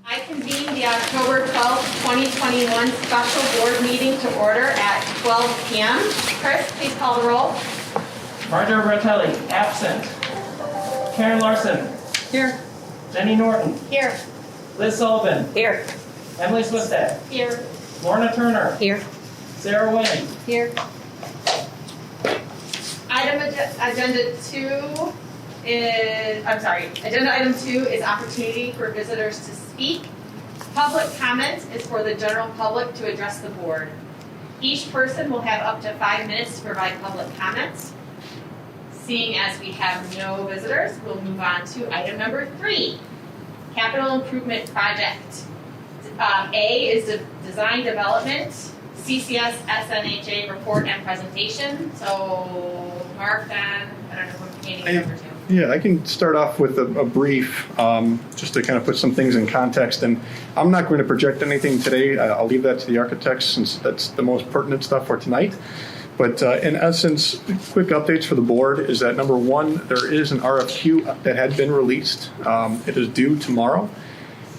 I convene the October 12th, 2021 special board meeting to order at 12 p.m. Chris, please call the roll. Marjorie Bertelli, absent. Karen Larson. Here. Jenny Norton. Here. Liz Sullivan. Here. Emily Swistat. Here. Lorna Turner. Here. Sarah Wynn. Here. Agenda item 2 is opportunity for visitors to speak. Public comment is for the general public to address the board. Each person will have up to 5 minutes to provide public comments. Seeing as we have no visitors, we'll move on to item number 3, capital improvement project. A is the design development, CCS SNHA report and presentation. So Mark, then, I don't know who's handing it over to. Yeah, I can start off with a brief, just to kind of put some things in context. And I'm not going to project anything today. I'll leave that to the architects since that's the most pertinent stuff for tonight. But in essence, quick updates for the board is that number 1, there is an RFQ that had been released. It is due tomorrow.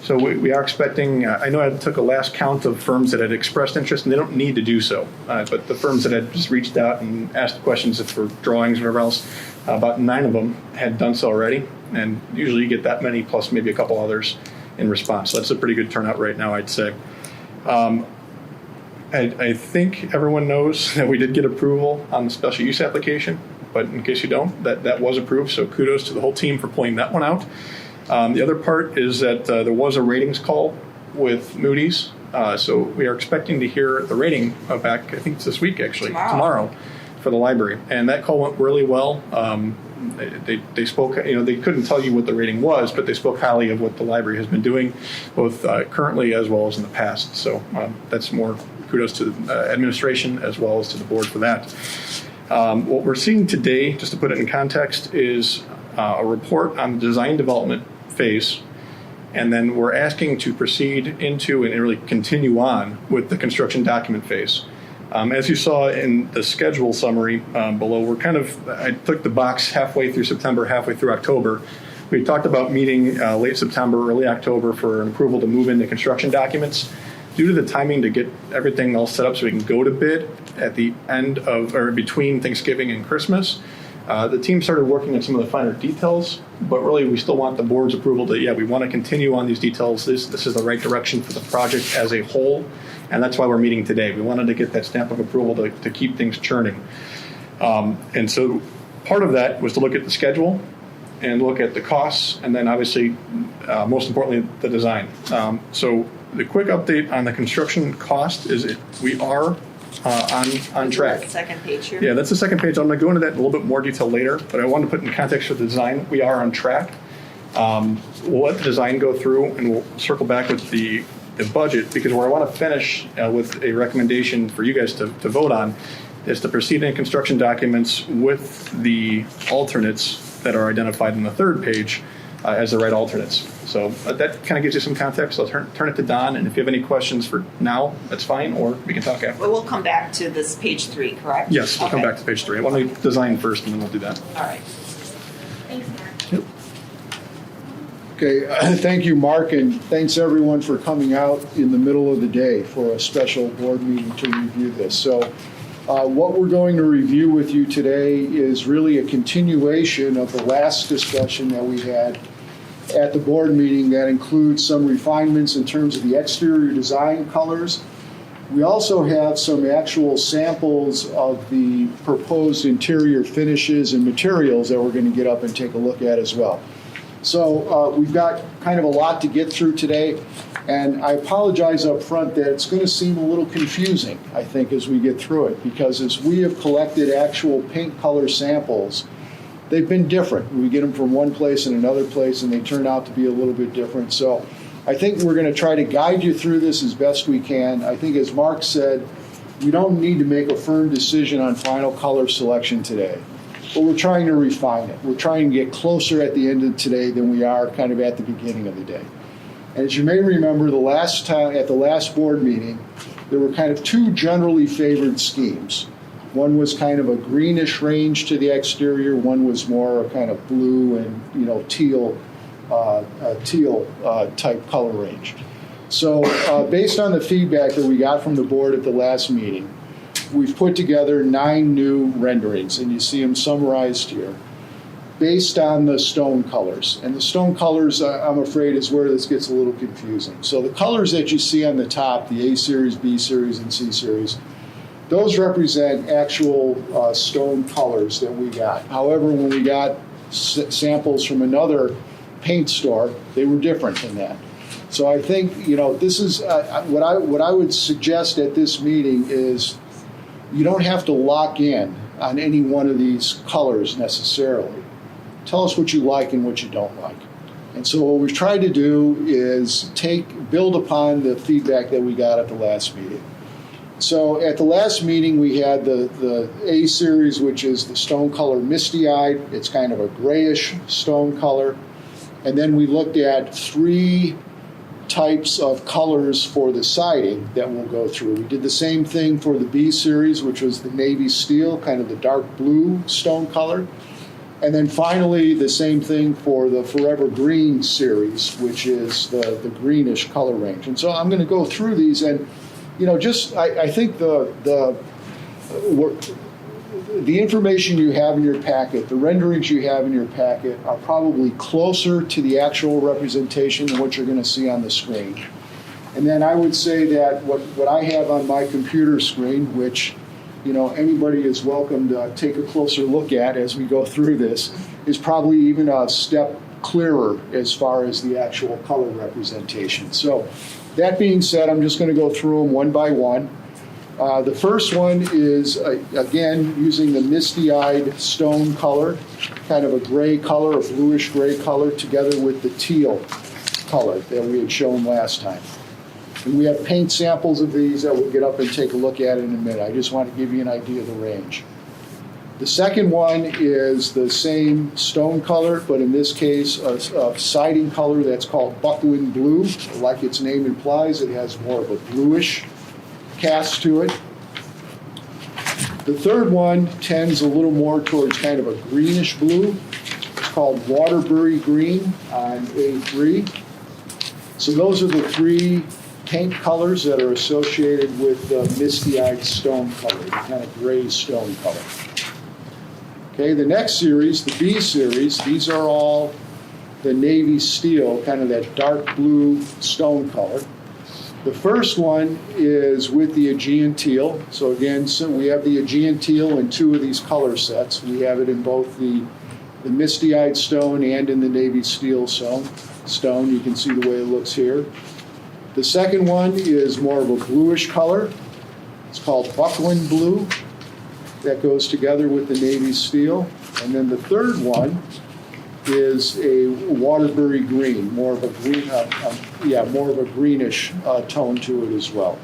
So we are expecting, I know I took a last count of firms that had expressed interest, and they don't need to do so. But the firms that had just reached out and asked questions for drawings or whatever else, about 9 of them had done so already. And usually you get that many plus maybe a couple others in response. So that's a pretty good turnout right now, I'd say. I think everyone knows that we did get approval on the special use application. But in case you don't, that was approved. So kudos to the whole team for pulling that one out. The other part is that there was a ratings call with Moody's. So we are expecting to hear the rating back, I think it's this week actually, tomorrow for the library. And that call went really well. They spoke, they couldn't tell you what the rating was, but they spoke highly of what the library has been doing, both currently as well as in the past. So that's more kudos to the administration as well as to the board for that. What we're seeing today, just to put it in context, is a report on the design development phase, and then we're asking to proceed into and really continue on with the construction document phase. As you saw in the schedule summary below, I took the box halfway through September, halfway through October. We talked about meeting late September, early October for an approval to move into construction documents. Due to the timing to get everything all set up so we can go to bid at the end of, or between Thanksgiving and Christmas, the team started working on some of the finer details, but really we still want the board's approval that, we want to continue on these details. This is the right direction for the project as a whole, and that's why we're meeting today. We wanted to get that stamp of approval to keep things churning. And so part of that was to look at the schedule and look at the costs, and then obviously, most importantly, the design. So the quick update on the construction cost is we are on track. The second page here. Yeah, that's the second page. I'm going to go into that in a little bit more detail later, but I wanted to put in context for the design. We are on track. We'll let the design go through, and we'll circle back with the budget, because where I want to finish with a recommendation for you guys to vote on is to proceed in construction documents with the alternates that are identified in the third page as the right alternates. So that kind of gives you some context. I'll turn it to Don, and if you have any questions for now, that's fine, or we can talk after. Well, we'll come back to this page 3, correct? Yes, we'll come back to page 3. I want to design first, and then we'll do that. All right. Thanks, Mark. Yep. Okay, thank you, Mark, and thanks everyone for coming out in the middle of the day for a special board meeting to review this. So what we're going to review with you today is really a continuation of the last discussion that we had at the board meeting that includes some refinements in terms of the exterior design colors. We also have some actual samples of the proposed interior finishes and materials that we're going to get up and take a look at as well. So we've got kind of a lot to get through today, and I apologize up front that it's going to seem a little confusing, I think, as we get through it, because as we have collected actual paint color samples, they've been different. We get them from one place and another place, and they turn out to be a little bit different. So I think we're going to try to guide you through this as best we can. I think, as Mark said, we don't need to make a firm decision on final color selection today, but we're trying to refine it. We're trying to get closer at the end of today than we are kind of at the beginning of the day. And as you may remember, the last time at the last board meeting, there were kind of 2 generally favored schemes. One was kind of a greenish range to the exterior. One was more kind of blue and teal teal type color range. So based on the feedback that we got from the board at the last meeting, we've put together 9 new renderings, and you see them summarized here, based on the stone colors. And the stone colors, I'm afraid, is where this gets a little confusing. So the colors that you see on the top, the A series, B series, and C series, those represent actual stone colors that we got. However, when we got samples from another paint store, they were different than that. So I think, this is what I would suggest at this meeting is you don't have to lock in on any one of these colors necessarily. Tell us what you like and what you don't like. And so what we've tried to do is build upon the feedback that we got at the last meeting. So at the last meeting, we had the A series, which is the stone color misty-eyed. It's kind of a grayish stone color. And then we looked at 3 types of colors for the siding that we'll go through. We did the same thing for the B series, which was the navy steel, kind of the dark blue stone color. And then finally, the same thing for the Forever Green series, which is the greenish color range. And so I'm going to go through these, and I think the information you have in your packet, the renderings you have in your packet, are probably closer to the actual representation than what you're going to see on the screen. And then I would say that what I have on my computer screen, which anybody is welcome to take a closer look at as we go through this, is probably even a step clearer as far as the actual color representation. So that being said, I'm just going to go through them one by one. The first one is, again, using the misty-eyed stone color, kind of a gray color, a bluish gray color, together with the teal color that we had shown last time. And we have paint samples of these that we'll get up and take a look at in a minute. I just want to give you an idea of the range. The second one is the same stone color, but in this case, a siding color that's called buckland blue. Like its name implies, it has more of a bluish cast to it. The third one tends a little more towards kind of a greenish blue. It's called Waterbury Green on A3. So those are the 3 paint colors that are associated with the misty-eyed stone color, the kind of gray stone color. Okay, the next series, the B series, these are all the navy steel, kind of that dark blue stone color. The first one is with the Aegean teal. So again, we have the Aegean teal in 2 of these color sets. We have it in both the misty-eyed stone and in the navy steel stone. You can see the way it looks here. The second one is more of a bluish color. It's called buckland blue. That goes together with the navy steel. And then the third one is a Waterbury green, more of a greenish tone to it as well.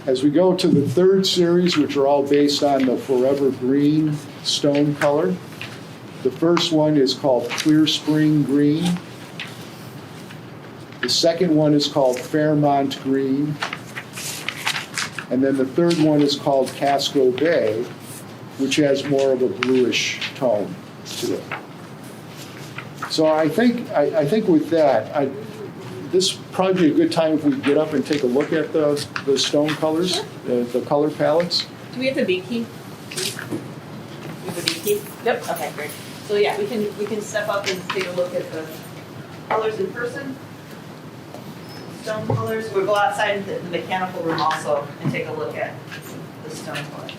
As we go to the third series, which are all based on the Forever Green stone color, the first one is called Clear Spring Green. The second one is called Fairmont Green. And then the third one is called Casco Bay, which has more of a bluish tone to it. So I think with that, this would probably be a good time if we get up and take a look at the stone colors, the color palettes. Do we have the B key? We have the B key? Yep. Okay, great. So yeah, we can step up and take a look at the colors in person. Stone colors. We'll go outside into the mechanical room also and take a look at the stone color.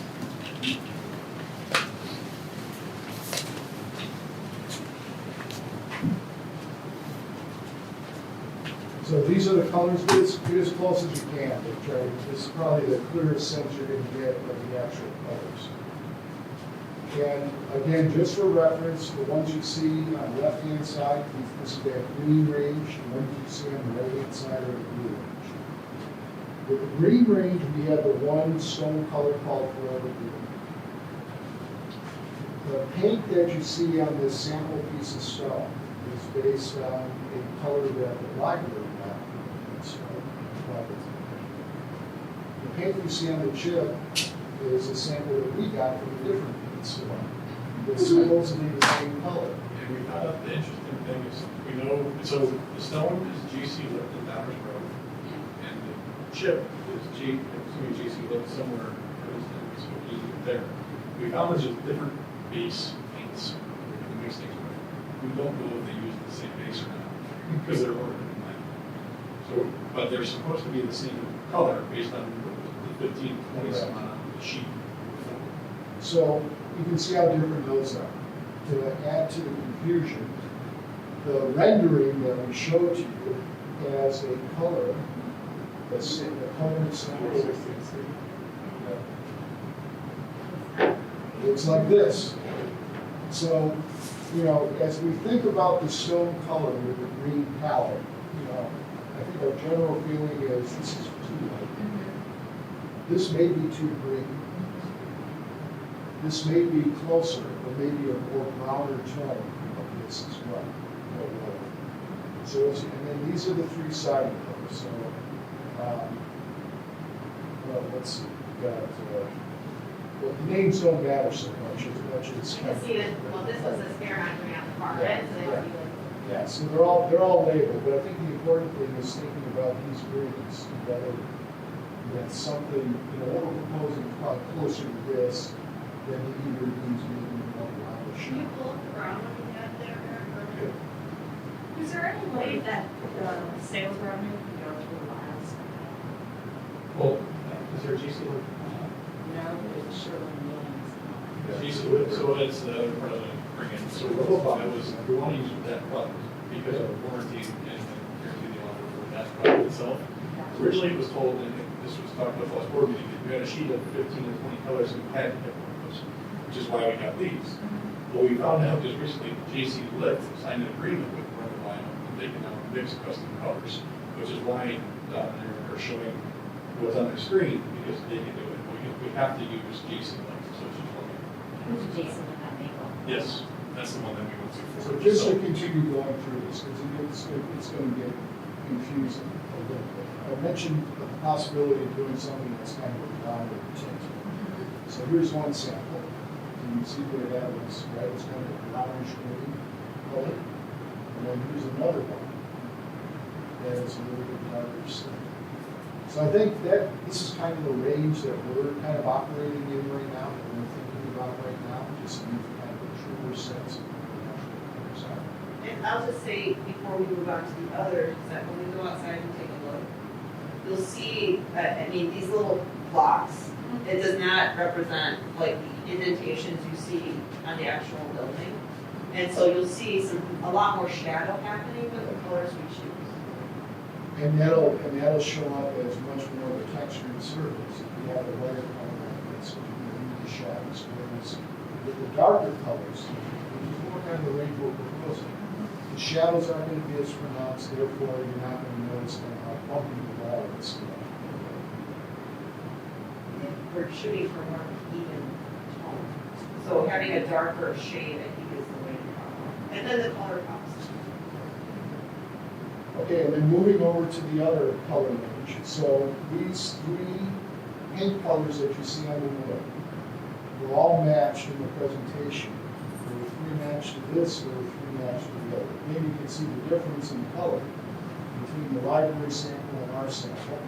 So these are the colors. Get as close as you can. This is probably the clearest sense you're going to get of the actual colors. And again, just for reference, the ones you see on the left-hand side, this is that green range. The ones you see on the right-hand side are the blue range. With the green range, we have the one stone color called Forever Green. The paint that you see on this sample piece of stone is based on a color that the library got. The paint you see on the chip is a sample that we got from a different paint store. It's supposedly the same color. And we found out the interesting thing is, we know, so the stone is GC lift in Downers Road, and the chip is GC lift somewhere, there. We found there's just different base paints, we mix things with. We don't know if they use the same base or not, because they're ordered in line. So, but they're supposed to be the same color based on the 15, 20 some on the sheet. So you can see how different those are. To add to the confusion, the rendering that we showed to you has a color, the color sample. Looks like this. So, you know, as we think about the stone color with the green palette, you know, I think our general feeling is this is too light. This may be too green. This may be closer, or maybe a more browner tone of this as well. So, and then these are the three sided colors. So, well, let's see. We've got, well, the names don't matter so much as You can see that, well, this was a spare on the far end, so that would be like. yeah, so they're all labeled, but I think the important thing is thinking about these greens, whether that's something, you know, what we're proposing is probably closer to this than either of these maybe more round Can you shape. pull up the ground when you get there, Eric? Yeah. Is there any way that sales revenue can go to the last? Well, is there GC lift? No, it's surely millions. GC lift, so it's the president bringing, so that was, we want to use that product because of warranty and guarantee the offer for that product itself. Originally, it was told, and this was talked about last board meeting, that we had a sheet of 15 to 20 colors and we had to pick one of those, which is why we got these. But we found out just recently, JC Lift signed an agreement with Rubber Vinyl, and they can now mix custom colors, which is why down there are showing what's on their screen, because they can do it. We have to use JC Lift, so it's just one. Who's Jason with that maple? Yes, that's the one that we went to. So just to continue going through this, because it's going to get confusing a little bit. I mentioned the possibility of doing something that's kind of a rounder tint. So here's one sample. You can see where that was, right? It's kind of a brownish green color. And then here's another one that is a little bit darker still. So I think that this is kind of the range that we're kind of operating in right now, that we're thinking about right now, just to give kind of a truer sense of what the actual colors are. And I'll just say, before we move on to the others, that when we go outside and take a look, you'll see, I mean, these little blocks, it does not represent like the indentations you see on the actual building. And so you'll see a lot more shadow happening with the colors we choose. And that'll show up as much more of a textured surface. If you have a lighter color like this, you can the shadows. Whereas with the darker colors, which is more kind of the range we're proposing, the shadows aren't going to be as pronounced, therefore you're not going to notice kind of how bumpy the wall is. We're shooting for more even tone. So having a darker shade, I think, is the way to go. And then the color pops. Okay, and then moving over to the other color range. So these three paint colors that you see on the wood were all matched in the presentation. There were three matched to this, there were three matched to the other. Maybe you can see the difference in color between the library sample and our sample.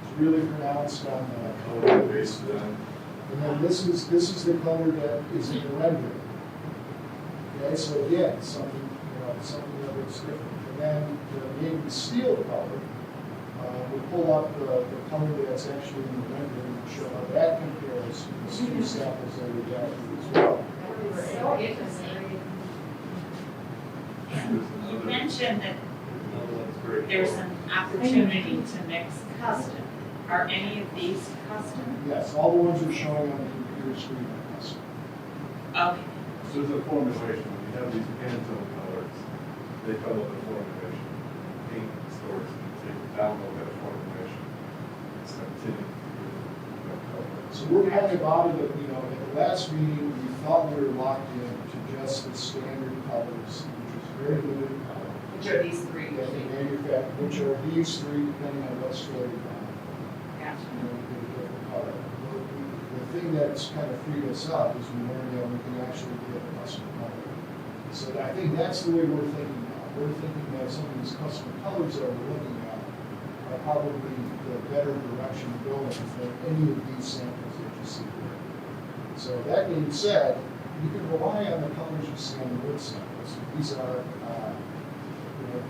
It's really pronounced on the color base. And then this is the color that is in the rendering. Okay, so again, something that looks different. And then the navy steel color, we'll pull up the color that's actually in the rendering and show how that compares to the two samples that we got as well. So interesting. You mentioned that there's an opportunity to mix custom. Are any of these custom? Yes, all the ones we're showing on the computer screen are custom. Okay. So there's a formulation, when you have these Pantone colors, they come up with a formulation. Paint stores, so you can download that formulation. It's a tinting. So we're kind of out of the, you know, at the last meeting, we thought we were locked in to just the standard colors, which is very limited color. Which are these three? That they manufacture, which are these three, depending on what store you buy. Gotcha. You know, we get a different color. The thing that's kind of freed us up is we learned that we can actually get custom color. So I think that's the way we're thinking now. We're thinking that some of these custom colors that we're looking at are probably the better direction to go in for any of these samples that you see here. So that being said, you can rely on the colors you see on the wood samples. These are,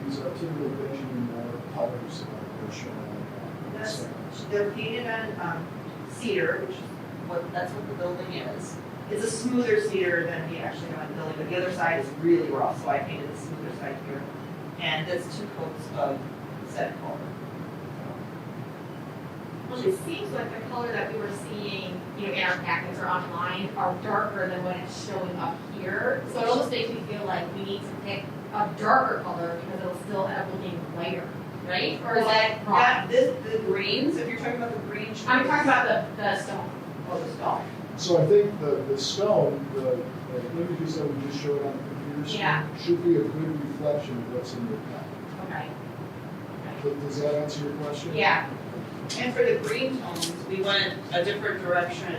these are typical Benjamin Moore colors that are shown on the samples. They're painted on cedar, which is that's what the building is. It's a smoother cedar than we actually have on the building, but the other side is really rough, so I painted the smoother side here. And that's 2 coats of set color. Well, it seems like the color that we were seeing, in our packets or online are darker than what it's showing up here. So it almost makes me feel like we need to pick a darker color because it'll still end up looking lighter, right? Or is that wrong? Yeah, the greens, if you're talking about the green shades. I'm talking about the stone. Oh, the stone. So I think the stone, the images that we just showed on the computer screen Yeah. should be a good reflection of what's in your packet. Okay. Does that answer your question? Yeah. And for the green tones, we went a different direction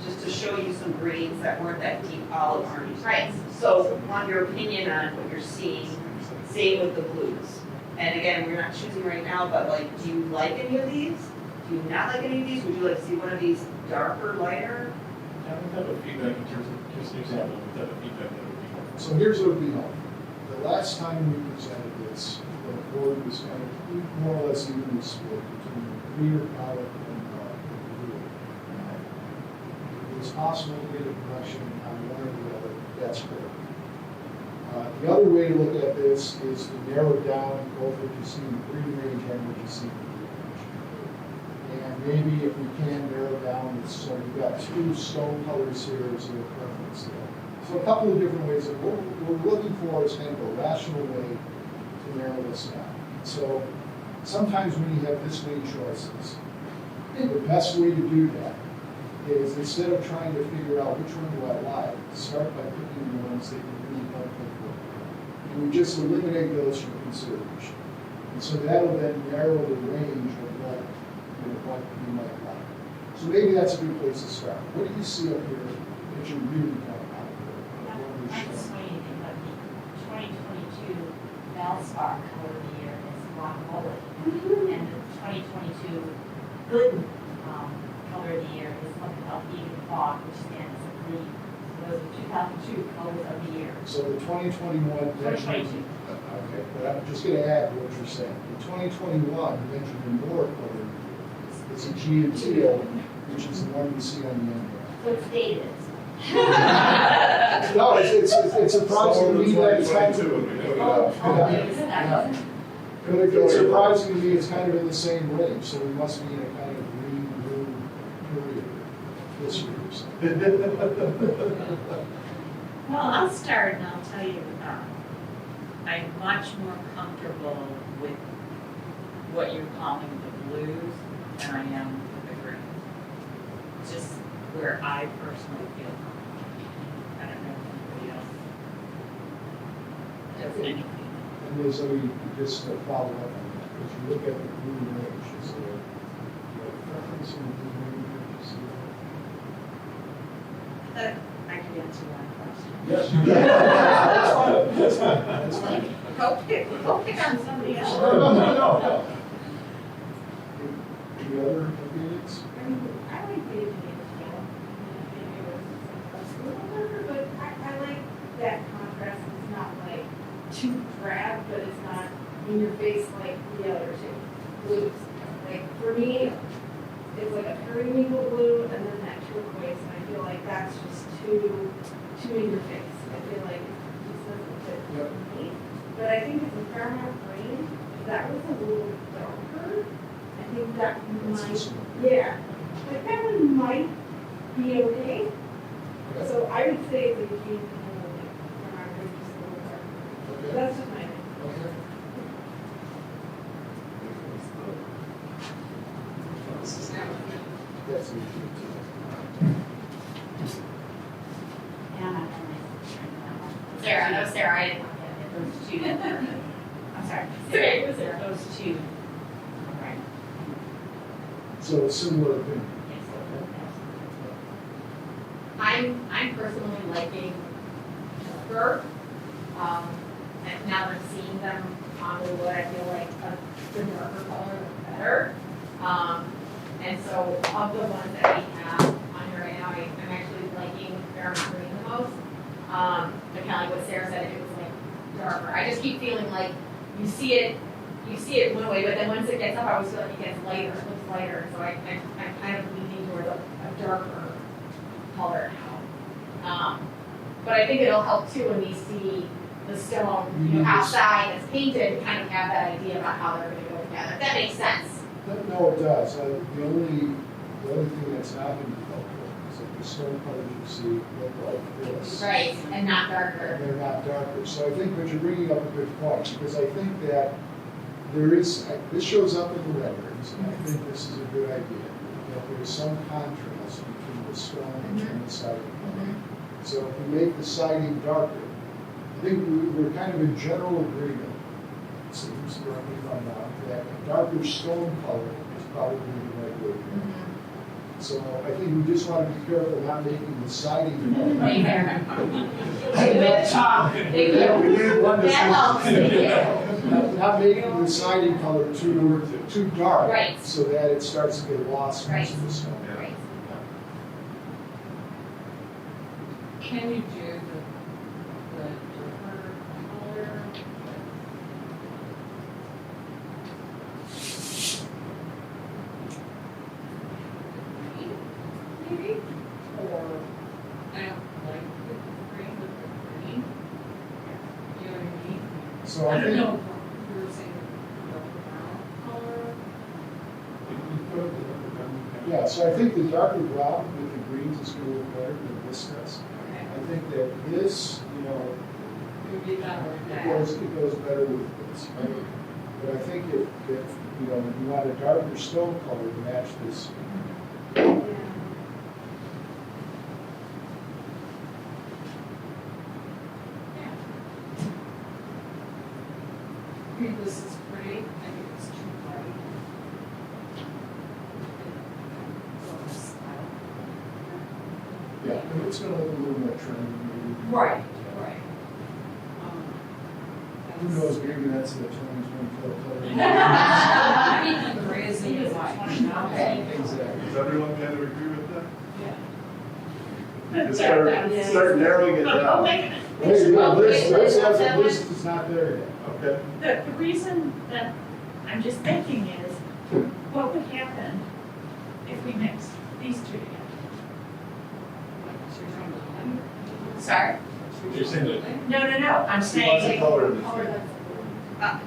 just to show you some greens that weren't that deep olive orange. Right. So want your opinion on what you're seeing, same with the blues. And again, we're not choosing right now, but like, do you like any of these? Do you not like any of these? Would you like to see one of these darker, lighter? Yeah, we have a feedback in terms of, just an example, we have a feedback that would be helpful. So here's what would be helpful. The last time we presented this, the board was kind of more or less evenly split between the clear palette and the blue. If it was possible to get a direction on one or the other, that's great. The other way to look at this is to narrow down both what you see in the green range and what you see in the blue range. And maybe if we can narrow down, so we've got 2 stone colors here as a preference there. So a couple of different ways. What we're looking for is kind of a rational way to narrow this down. So sometimes when you have this many choices, the best way to do that is instead of trying to figure out which one do I like, start by picking the ones that you really don't think work. And we just eliminate those from consideration. And so that'll then narrow the range of what you might like. So maybe that's a good place to start. What do you see up here that you really don't like? I'm just waiting, but the 2022 Valspar color of the year is rock mullet. And the 2022 good color of the year is something called even fog, which stands for green. So those are 2002 colors of the year. So the 2021 Benjamin, 2022. okay, but I'm just going to add what you're saying. The 2021 Benjamin Moore color is a G and teal, which is the one you see on the end there. So it's dated. No, it's surprising to me that it's kind of, Yeah. but it's surprising to me it's kind of in the same range, so we must be in a kind of green, blue period this year or something. Well, I'll start and I'll tell you, I'm much more comfortable with what you're calling the blues than I am with the greens. Just where I personally feel comfortable. I don't know if anybody else does anything. And there's just to follow up on that, as you look at the blue range, is there a preference in the blue range that you see there? I could answer that question. Yes, you can. That's fine. That's fine. That's fine. Go pick on somebody else. No. Any other opinions? I like beige and yellow. It's a little darker, but I like that contrast. It's not like too drab, but it's not in your face like the other two blues. Like for me, it's like a periwinkle blue and then that turquoise, and I feel like that's just too in your face. I feel like it just doesn't fit Yep. me. But I think it's a Paramount green. If that was a little darker, I think that That's might. this one. Yeah, like that one might be okay. Okay. So I would say it's a green and a little bit, or I would just a little darker. Okay. That's just my opinion. Okay. That's it. Sarah, no, Sarah, I didn't want to get those two. I'm sorry. Sarah, those two. Right. So a similar opinion. Yes. I'm personally liking darker And now that I'm seeing them on the wood, I feel like the darker color is better. And so of the ones that we have on here right now, I'm actually liking Fairmont Green the most. But kind of like what Sarah said, if it was like darker. I just keep feeling like you see it one way, but then once it gets up, I always feel like it gets lighter, it looks lighter. So I'm kind of leaning towards a darker color now. But I think it'll help too when we see the stone, outside that's painted, kind of have that idea about how they're going to go together. If that makes sense. No, it does. The other thing that's not going to be helpful is that the stone colors you see look like this. Right, and not darker. And they're not darker. So I think that you're bringing up a good point, because I think that this shows up in the renderings, and I think this is a good idea, that there's some contrast between the stone and the siding color. So if we make the siding darker, I think we're kind of in general agreement, so please correct me if I'm wrong, that a darker stone color is probably the right way to go. So I think we just want to be careful not making the siding darker. Right there. Good job. Thank you. That helps. Thank you. Not making the siding color too dark, Right. so that it starts to get lost in Right. the stone. Right. Can you do the darker color? Green, maybe? Or, I don't like the green with the green. You know what I mean? So I I don't think. know, you were saying the brown color? Yeah, so I think the darker brown with the greens is going to look better than this does. Okay. I think that this, Maybe that or it that. goes better with this, right? But I think if you want a darker stone color to match this. I think this is pretty, I think it's too bright. Yeah, and it's going to look a little more trendy, maybe. Right. Who knows, maybe that's the 2024 color. I mean, the gray is the white, now. Exactly. Does everyone kind of agree with that? Yeah. Just start narrowing it down. Hey, yeah, Liz is not there yet. Okay. The reason that I'm just thinking is, what would happen if we mixed these two together? Sorry. You're saying that No, I'm she wants the saying, color of the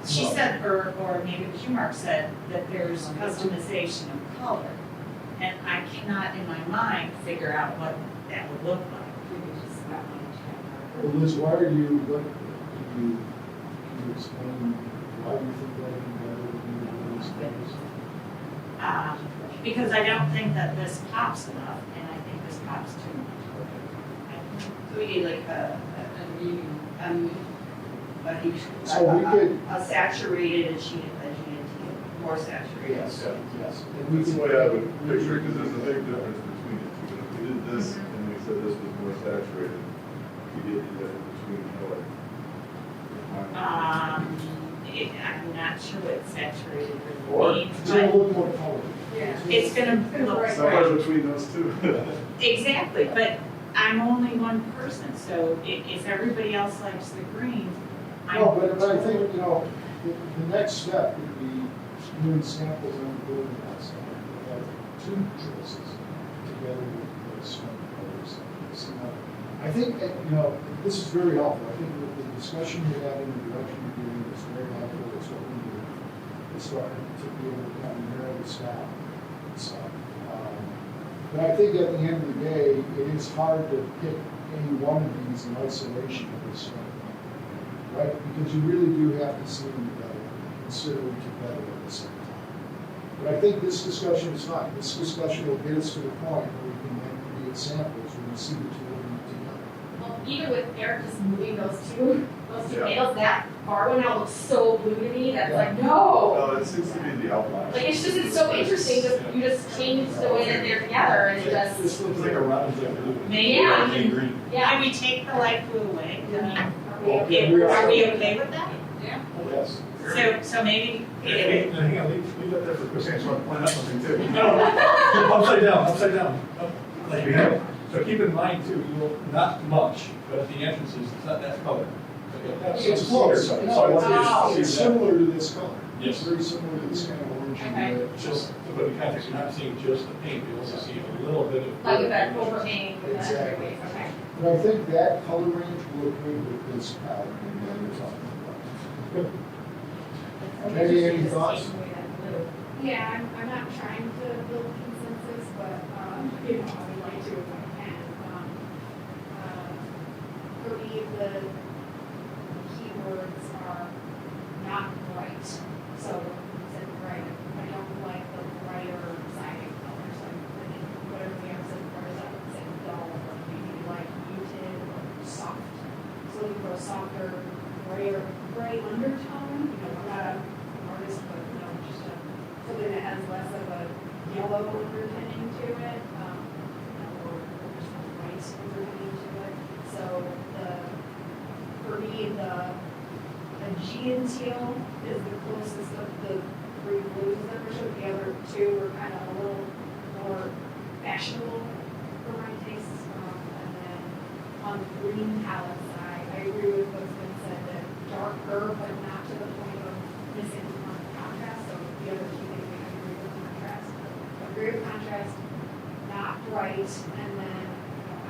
she said, or maybe Q-Mark said, that there's customization of color. And I cannot in my mind figure out what that would look like. Well, Liz, why are you, can you explain why you think that would be better than these colors? Because I don't think that this pops enough, and I think this pops too much. So we need like a So we could, A saturated and shaded more saturated. yes. And we That's can, the way I would picture it, because there's a big difference between the two. If we did this and we said this was more saturated, we get the difference between color. I'm not sure what saturated Or- really means, it's going to but look more colorful. it's gonna look Somewhere right. between those two. Exactly, but I'm only one person, so if everybody else likes the green, I'm. No, but I think, the next step would be doing samples on the building outside. We have two choices together with the stone colors. So, I think, this is very helpful. I think with the discussion we had in the direction we're doing is very helpful. It's what we do. It's starting to be able to kind of narrow this down. So, but I think at the end of the day, it is hard to pick any one of these in isolation at this point. Right? Because you really do have to see them together, consider them together at the same time. But I think this discussion is fine. This discussion will get us to the point where we can then create samples when we see the two of them together. Well, even with Eric just moving those two nails, that bar one now looks so blue to me, that's like, no! No, it seems to be the outline. Like, it's just, it's so interesting, just, you just change the way that they're together, and it just, This looks like a round of blue. Maybe Yeah. we can, Green. yeah. can we take the light blue away? I mean, We are we okay with that? Yes. So maybe, Hey, hang on, leave that there for Chris, I just want to point out something too. No, upside down. Like you have it. So keep in mind too, you will, not much, but at the entrances, it's not that color. It's close. No, it's similar to this color. Yes. It's very similar to this kind of orange and Okay. red. Just to put in context, you're not seeing just the paint, you also see a little bit of. Like that overhang, with that Exactly. every okay. And I think that color range will look good with this palette that we're talking about. Good. Maybe any thoughts? Yeah, I'm not trying to build consensus, but, you know, I would like to if I can. For me, the keywords are not bright. So, said bright, I don't like the brighter siding colors. I think whatever we have said before is that would say dull, or maybe like muted or soft. So looking for a softer, gray undertone, you know, not an artist, but, you know, just something that has less of a yellow underpinning to it, or just a white underpinning to it. So for me, the Aegean teal is the closest of the three blues that were showed. The other two were kind of a little more fashionable for my tastes. And then on the green palettes, I agree with what's been said, that darker, but not to the point of missing on contrast. So the other two things I agree with contrast. Agree with contrast, not bright, and then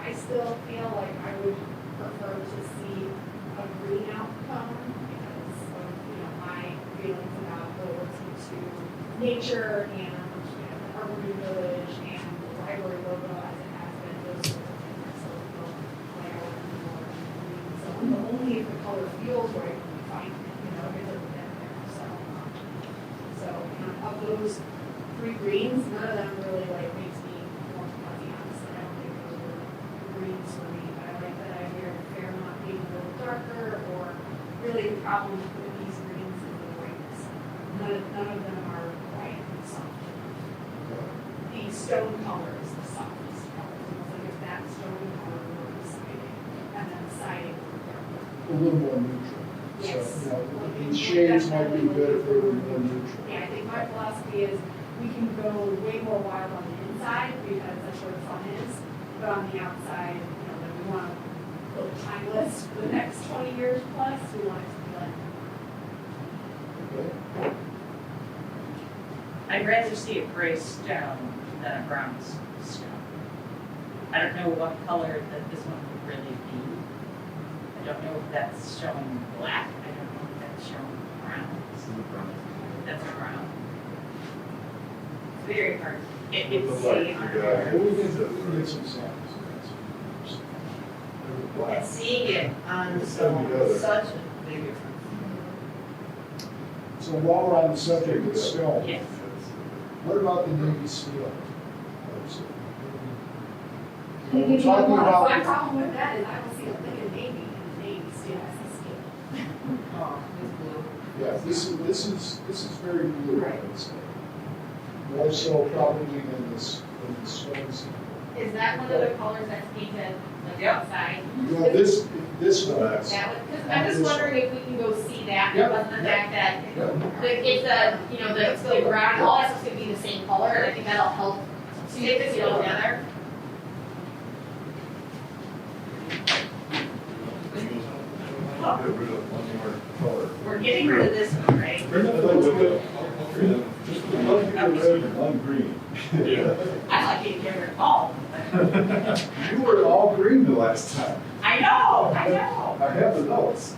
I still feel like I would prefer to see a green outcome because of my feelings about loyalty to nature and the Harborview Village and the library logo as it has been. Those sorts of things. So the layout and more green. So only if the color feels right, we find it doesn't get there. So of those three greens, none of them really makes me more fuzzy. Honestly, I don't think those were greens for me. But I like that idea of Fairmont being a little darker, or really the problem with these greens is the whiteness. None of them are white and soft. The stone color is the softest color. It's like if that stone color were the siding, and then the siding were darker. A little more neutral. Yes. So, these shades might be good if they were more neutral. Yeah, I think my philosophy is we can go way more wild on the inside because that's where the fun is. But on the outside, that we want to build timeless for the next 20 years plus, we want it to be like. Okay. I'd rather see a gray stone than a brown stone. I don't know what color that this one would really be. I don't know if that's showing black. I don't know if that's showing brown. That's brown. It's very hard. It With the can light, see. you on got- there. Well, we can get some samples. And seeing it on the It's done stone together. is such a big difference. So while we're on the subject of stone, Yes. what about the navy steel? My We're talking about, problem with that is I don't see a lick of navy, and the navy still has a skill. Oh, it's blue. yeah, this is very blue, I Right. would say. More so probably than the stones. Is that one of the colors that's painted like Yep. outside? Well, this one is. That would, because I'm just wondering if we can go see that, Yep. because of the fact that Yep. it's the ground, all that stuff's gonna be the same color, and I think that'll help stick this together. Get rid of one more color. We're getting rid of this one, right? I'd like to get rid of one green. I like it here at all. You were all green the last time. I know, I know. I have the notes.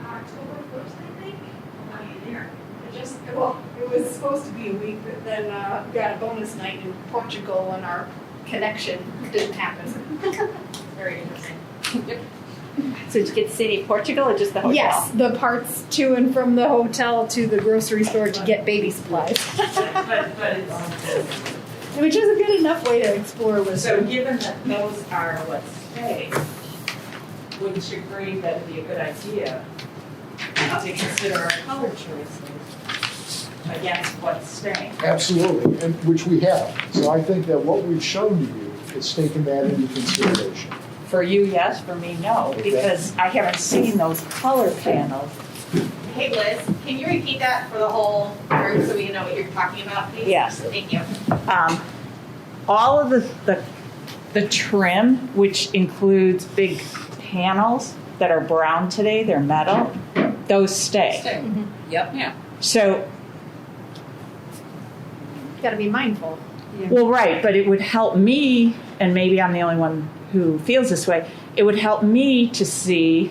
October 1st, I think. How are you there? It was supposed to be a week, but then got a bonus night in Portugal and our connection didn't happen. Very interesting. So did you get to see Portugal or just the hotel? Yes, the parts to and from the hotel to the grocery store to get baby supplies. But it's, Which is a good enough way to explore so Lisbon. given that those are what stay, wouldn't you agree that it'd be a good idea to consider our color choices against what's staying? Absolutely, and which we have. So I think that what we've shown to you is taken that into consideration. For you, yes, for me, no, Okay. because I haven't seen those color panels. Hey Liz, can you repeat that for the whole group so we know what you're talking about, please? Yes. Thank you. All of the trim, which includes big panels that are brown today, they're metal, those stay. Yep. Yeah. So, Got to be mindful. well, right, but it would help me, and maybe I'm the only one who feels this way, it would help me to see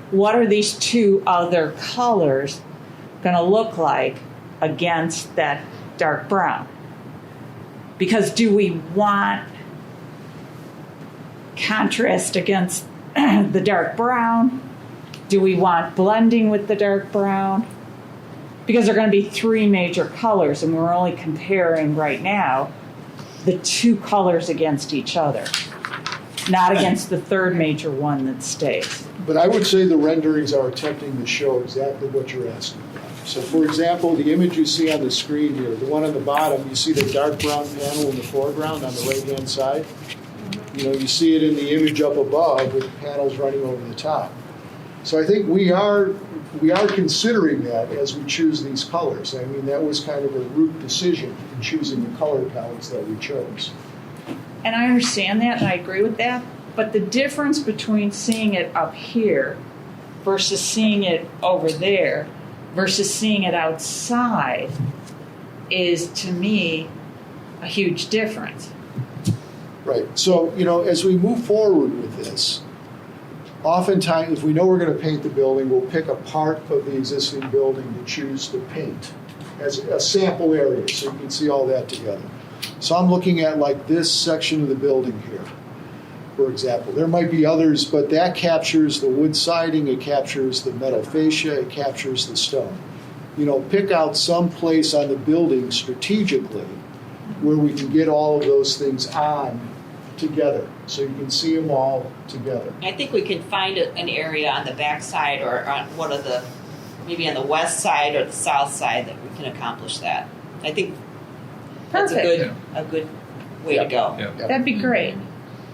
what are these two other colors going to look like against that dark brown. Because do we want contrast against the dark brown? Do we want blending with the dark brown? Because there are going to be three major colors, and we're only comparing right now the two colors against each other, not against the third major one that stays. But I would say the renderings are attempting to show exactly what you're asking about. So for example, the image you see on the screen here, the one on the bottom, you see the dark brown panel in the foreground on the right-hand side. You know, you see it in the image up above with panels running over the top. So I think we are considering that as we choose these colors. I mean, that was kind of a root decision in choosing the color palettes that we chose. And I understand that, and I agree with that, but the difference between seeing it up here versus seeing it over there versus seeing it outside is, to me, a huge difference. Right. So, you know, as we move forward with this, oftentimes, if we know we're going to paint the building, we'll pick a part of the existing building to choose to paint as a sample area so you can see all that together. So I'm looking at like this section of the building here, for example. There might be others, but that captures the wood siding, it captures the metal fascia, it captures the stone. You know, pick out some place on the building strategically where we can get all of those things on together, so you can see them all together. I think we can find an area on the backside or on one of the maybe on the west side or the south side that we can accomplish that. I think that's Perfect. a good way to go. Yeah. That'd be great.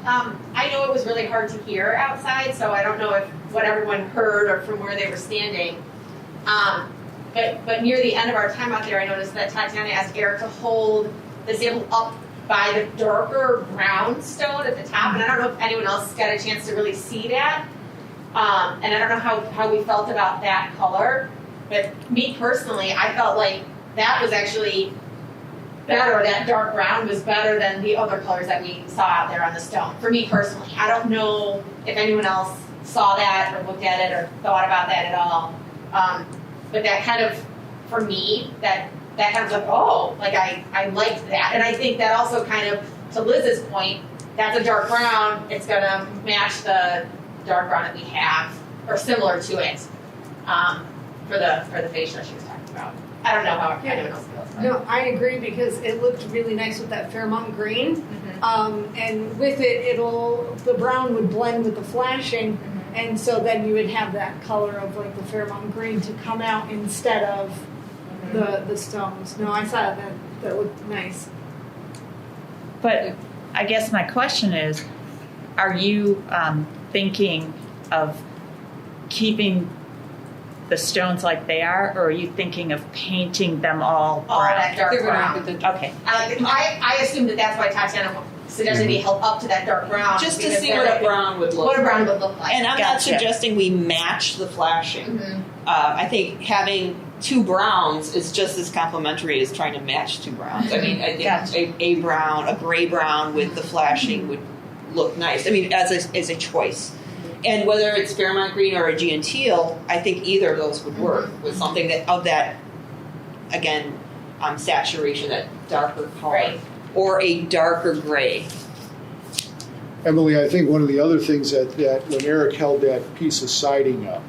I know it was really hard to hear outside, so I don't know if what everyone heard or from where they were standing. But near the end of our time out there, I noticed that Tatiana asked Eric to hold the sample up by the darker brown stone at the top, and I don't know if anyone else got a chance to really see that. And I don't know how we felt about that color, but me personally, I felt like that was actually better. That dark brown was better than the other colors that we saw out there on the stone. For me personally, I don't know if anyone else saw that or looked at it or thought about that at all. But that kind of, for me, that kind of like, oh, like I liked that. And I think that also kind of, to Liz's point, that's a dark brown. It's going to match the dark brown that we have, or similar to it, for the fascia she was talking about. I don't know how anyone else feels. But. No, I agree because it looked really nice with that Fairmont green. And with it, the brown would blend with the flashing. And so then you would have that color of like the Fairmont green to come out instead of the stones. No, I saw that looked nice. But I guess my question is, are you thinking of keeping the stones like they are, or are you thinking of painting them all brown? All that dark brown. Okay. I assume that's why Tatiana suggested be held up to that dark brown. Just to see what a brown would look like. What a brown would look like. And I'm not suggesting we match the flashing. I think having two browns is just as complimentary as trying to match two browns. I mean, I think a brown, a gray brown with the flashing would look nice. I mean, as a choice. And whether it's Fairmont green or a Aegean teal, I think either of those would work with something that of that, again, saturation, that darker color. Right. Or a darker gray. Emily, I think one of the other things that when Eric held that piece of siding up,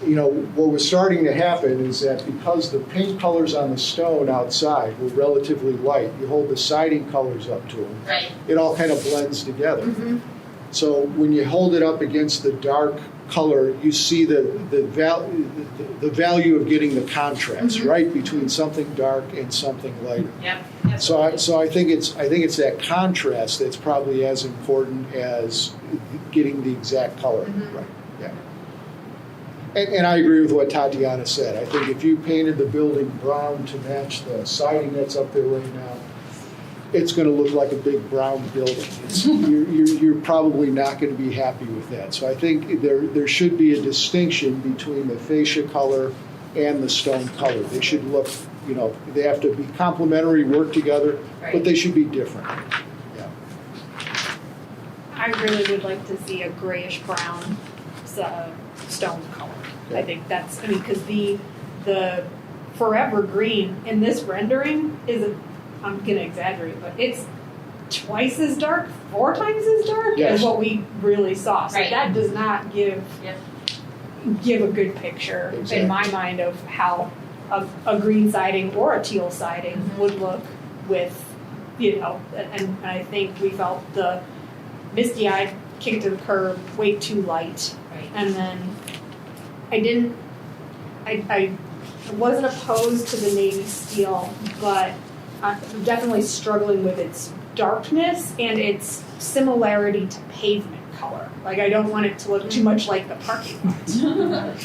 you know, what was starting to happen is that because the paint colors on the stone outside were relatively light, you hold the siding colors up to them, Right. it all kind of blends together. So when you hold it up against the dark color, you see the value of getting the contrast, right, between something dark and something lighter. Yep. So I think it's that contrast that's probably as important as getting the exact color right. Yeah. And I agree with what Tatiana said. I think if you painted the building brown to match the siding that's up there right now, it's going to look like a big brown building. You're probably not going to be happy with that. So I think there should be a distinction between the fascia color and the stone color. They should look, you know, they have to be complementary, work together, but they should be different. Yeah. I really would like to see a grayish brown stone color. Yeah. I think that's, because the forever green in this rendering is I'm going to exaggerate, but it's twice as dark, 4 times as dark as what we really saw. So that does not give a good picture in my mind of how a green siding or a teal siding would look with, you know, and I think we felt the misty-eyed kick to the curb way too light. And then I wasn't opposed to the navy steel, but I'm definitely struggling with its darkness and its similarity to pavement color. Like, I don't want it to look too much like the parking lot.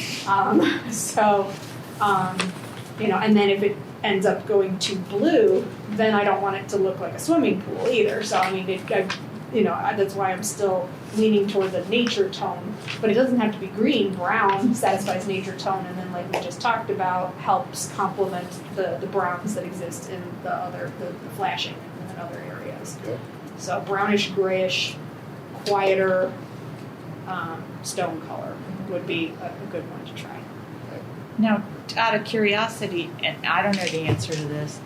You know, and then if it ends up going to blue, then I don't want it to look like a swimming pool either. So, I mean, that's why I'm still leaning toward the nature tone. But it doesn't have to be green. Brown satisfies nature tone, and then, like we just talked about, helps complement the browns that exist in the flashing in other areas. Okay. So brownish, grayish, quieter stone color would be a good one to try. Now, out of curiosity, and I don't know the answer to this,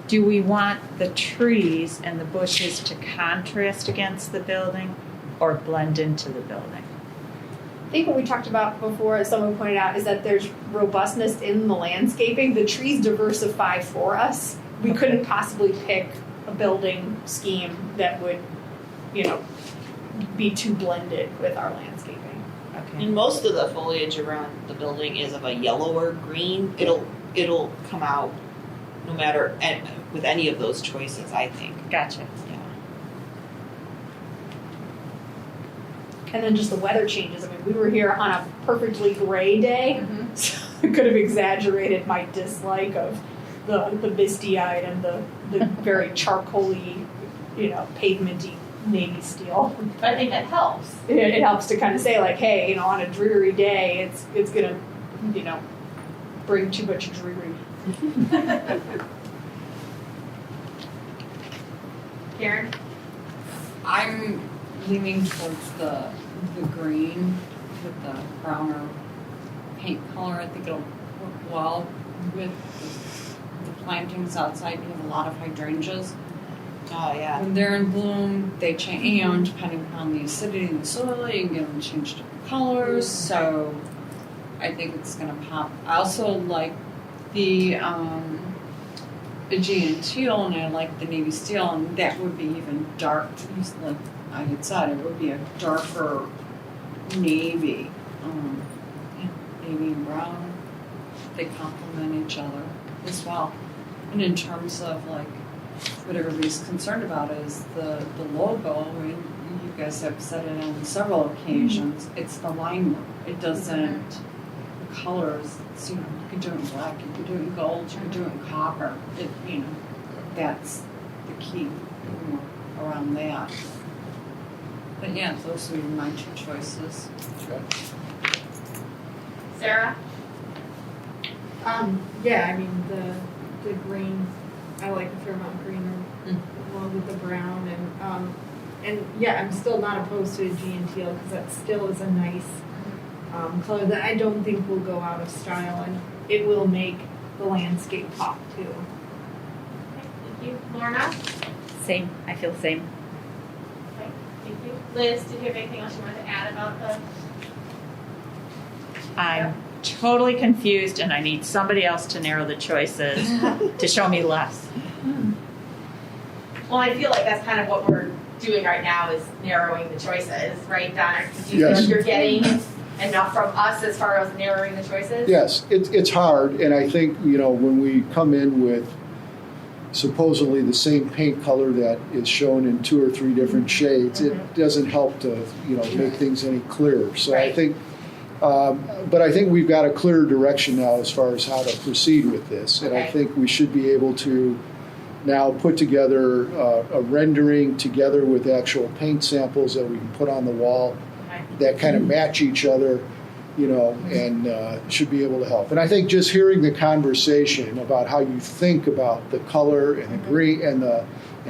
do we want the trees and the bushes to contrast against the building or blend into the building? I think what we talked about before, as someone pointed out, is that there's robustness in the landscaping. The trees diversify for us. We couldn't possibly pick a building scheme that would, you know, be too blended with our landscaping. Okay. Okay. And most of the foliage around the building is of a yellower green. It'll come out no matter with any of those choices, I think. Gotcha. Yeah. And then just the weather changes. I mean, we were here on a perfectly gray day, Mhm. so I could have exaggerated my dislike of the misty-eyed and the very charcoaly, pavementy navy steel. But I think that helps. It helps to kind of say like, hey, on a dreary day, it's gonna, bring too much dreary. Karen? I'm leaning towards the green with the browner paint color. I think it'll work well with the plantings outside. We have a lot of hydrangeas. Oh yeah. When they're in bloom, they change, depending upon the acidity of the soil, you can get them to change different colors. So I think it's going to pop. I also like the Aegean teal, and I like the navy steel, and that would be even dark. Like I had said, it would be a darker navy. Navy and brown, they complement each other as well. And in terms of like what everybody's concerned about is the logo. I mean, you guys have said it on several occasions. It's the line work. It doesn't. The colors. It's, you can do it in black. You can do it in gold. You can do it in copper. That's the key around that. But yeah, those would be my two choices. Okay. Sarah? Yeah, I mean, the green, I like the Fairmont green along with the brown and yeah, I'm still not opposed to Aegean teal because that still is a nice color that I don't think will go out of style and it will make the landscape pop too. Okay, thank you. Lorna? Same. I feel the same. Okay, thank you. Liz, did you have anything else you wanted to add about the? I'm totally confused, and I need somebody else to narrow the choices to show me less. Well, I feel like that's kind of what we're doing right now is narrowing the choices, right, Donna? Do you Yes. feel like you're getting enough from us as far as narrowing the choices? Yes, it's hard, and I think, when we come in with supposedly the same paint color that is shown in 2 or 3 different shades, it doesn't help to, make things any clearer. So I Right. think, but I think we've got a clear direction now as far as how to proceed with this, and I Okay. think we should be able to now put together a rendering together with actual paint samples that we can put on the wall Okay. that kind of match each other, and should be able to help. And I think just hearing the conversation about how you think about the color and the green and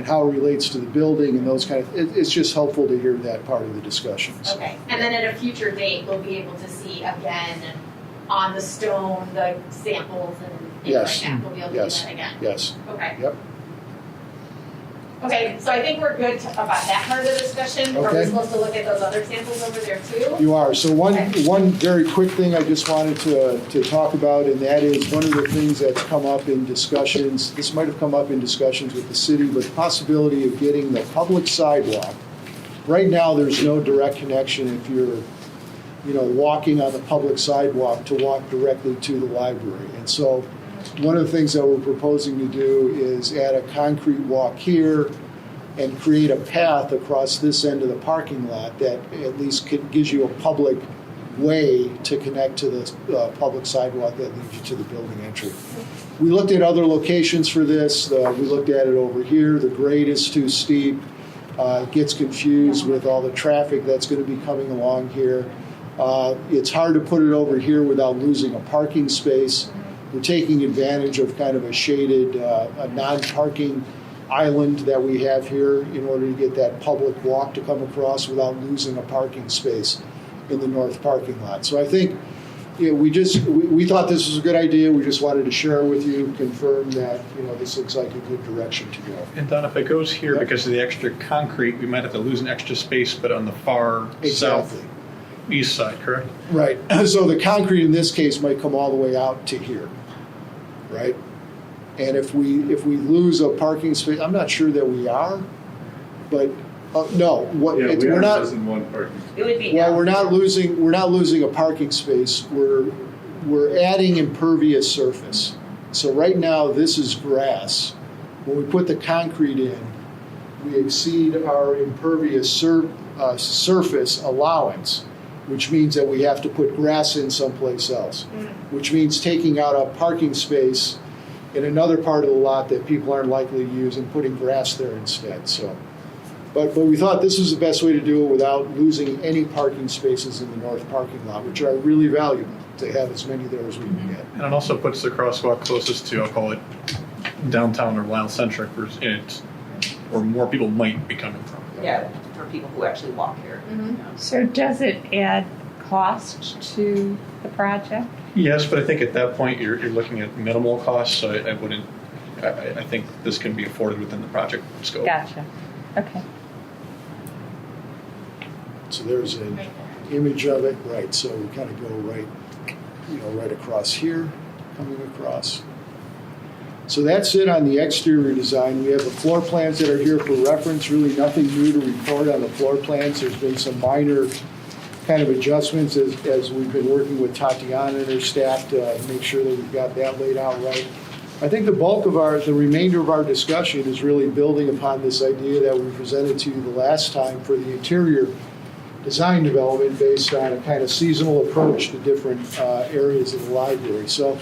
how it relates to the building and those kind of, it's just helpful to hear that part of the discussions. Okay, and then at a future date, we'll be able to see again on the stone, the samples and things Yes. like that. We'll be able to Yes. do that again. Yes. Okay. Yep. Okay, so I think we're good about that part of the discussion. Are we Okay. supposed to look at those other samples over there too? You are. So one very quick thing I just wanted to talk about, and that is one of the things that's come up in discussions. This might have come up in discussions with the city, but the possibility of getting the public sidewalk. Right now, there's no direct connection if you're, walking on the public sidewalk to walk directly to the library. And so one of the things that we're proposing to do is add a concrete walk here and create a path across this end of the parking lot that at least gives you a public way to connect to the public sidewalk that leads you to the building entry. We looked at other locations for this. We looked at it over here. The grade is too steep. It gets confused with all the traffic that's going to be coming along here. It's hard to put it over here without losing a parking space. We're taking advantage of kind of a shaded, a non-parking island that we have here in order to get that public walk to come across without losing a parking space in the north parking lot. So I think we thought this was a good idea. We just wanted to share it with you, confirm that this looks like a good direction to go. And Don, if it goes here Yep. because of the extra concrete, we might have to lose an extra space, but on the far southeast side, correct? Right. So the concrete in this case might come all the way out to here, right? And if we lose a parking space, I'm not sure that we are, but No, we're not. in one parking. It would be Well, down. we're not losing a parking space. We're adding impervious surface. So right now, this is grass. When we put the concrete in, we exceed our impervious surface allowance, which means that we have to put grass in someplace else, which means taking out a parking space in another part of the lot that people aren't likely to use and putting grass there instead. So, but we thought this was the best way to do it without losing any parking spaces in the north parking lot, which are really valuable to have as many there as we can get. And it also puts the crosswalk closest to, I'll call it, downtown or Lisle centric, where more people might be coming from. Yeah, for people who actually walk here. So does it add cost to the project? Yes, but I think at that point you're looking at minimal costs, so I wouldn't. I think this can be afforded within the project scope. Gotcha. Okay. So there's an image of it, right? So we kind of go right across here, coming across. So that's it on the exterior design. We have the floor plans that are here for reference. Really nothing new to report on the floor plans. There's been some minor kind of adjustments as we've been working with Tatiana and her staff to make sure that we've got that laid out right. I think the bulk of the remainder of our discussion is really building upon this idea that we presented to you the last time for the interior design development based on a kind of seasonal approach to different areas of the library. So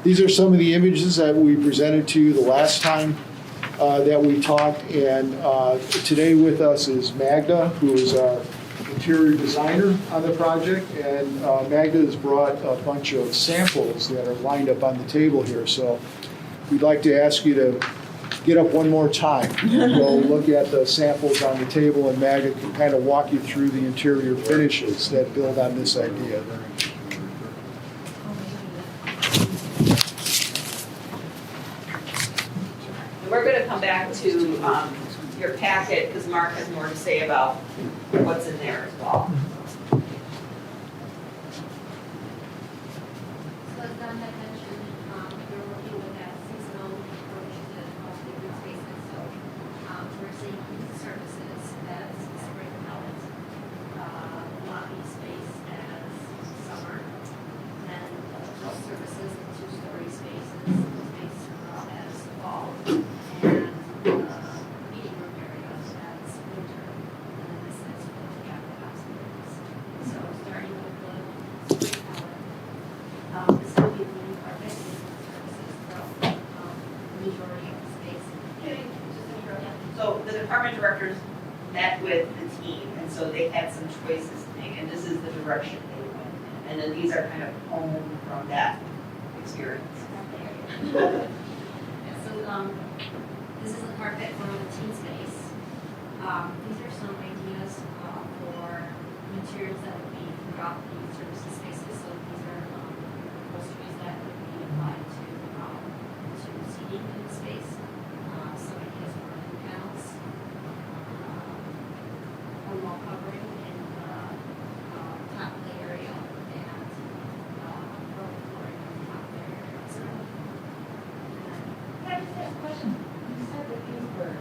these are some of the images that we presented to you the last time that we talked. And today with us is Magda, who is our interior designer on the project. And Magda has brought a bunch of samples that are lined up on the table here. So we'd like to ask you to get up one more time and go look at the samples on the table, and Magda can kind of walk you through the interior finishes that build on this idea. We're going to come back to your packet because Mark has more to say about what's in there as well. So as Don had mentioned, we're working with that seasonal approach to different spaces. So we're seeing services as spring palette, lobby space as summer, and health services and two-story spaces space as fall, and meeting room areas as winter, and then this is for the after-house areas. So starting with the spring palette. This will be the new carpet and services throughout the majority of the space. So the department directors met with the team, and so they had some choices to make, and this is the direction they went in. And then these are kind of honed from that experience. Yeah, so this is a carpet for the teen space. These are some ideas for materials that would be throughout the services spaces. So these are upholsteries that would be applied to seating in the space. Some ideas for room panels, a wall covering in the top of the area, and rubber flooring on the top of the area. So, Can I just ask a question? You said that these were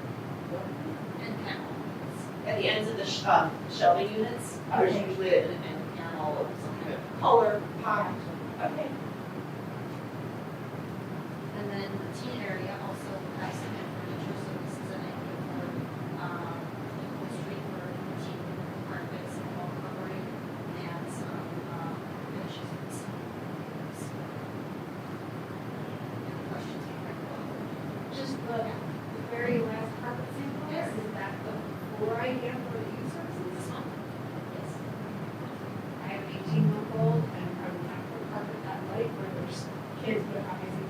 and panels. At the ends of the shelving units, there's usually an panel of some kind of color pop. Okay. And then the teen area also has some furniture, so this is an idea for upholstery for teen carpets and wall covering, and some finishes with some. Any questions before I go on? Just the very last carpet sample, Yes. is that the floor idea for the youth services? This one? Yes. I have an 18-month-old, and I would not put carpet that light where there's kids, but obviously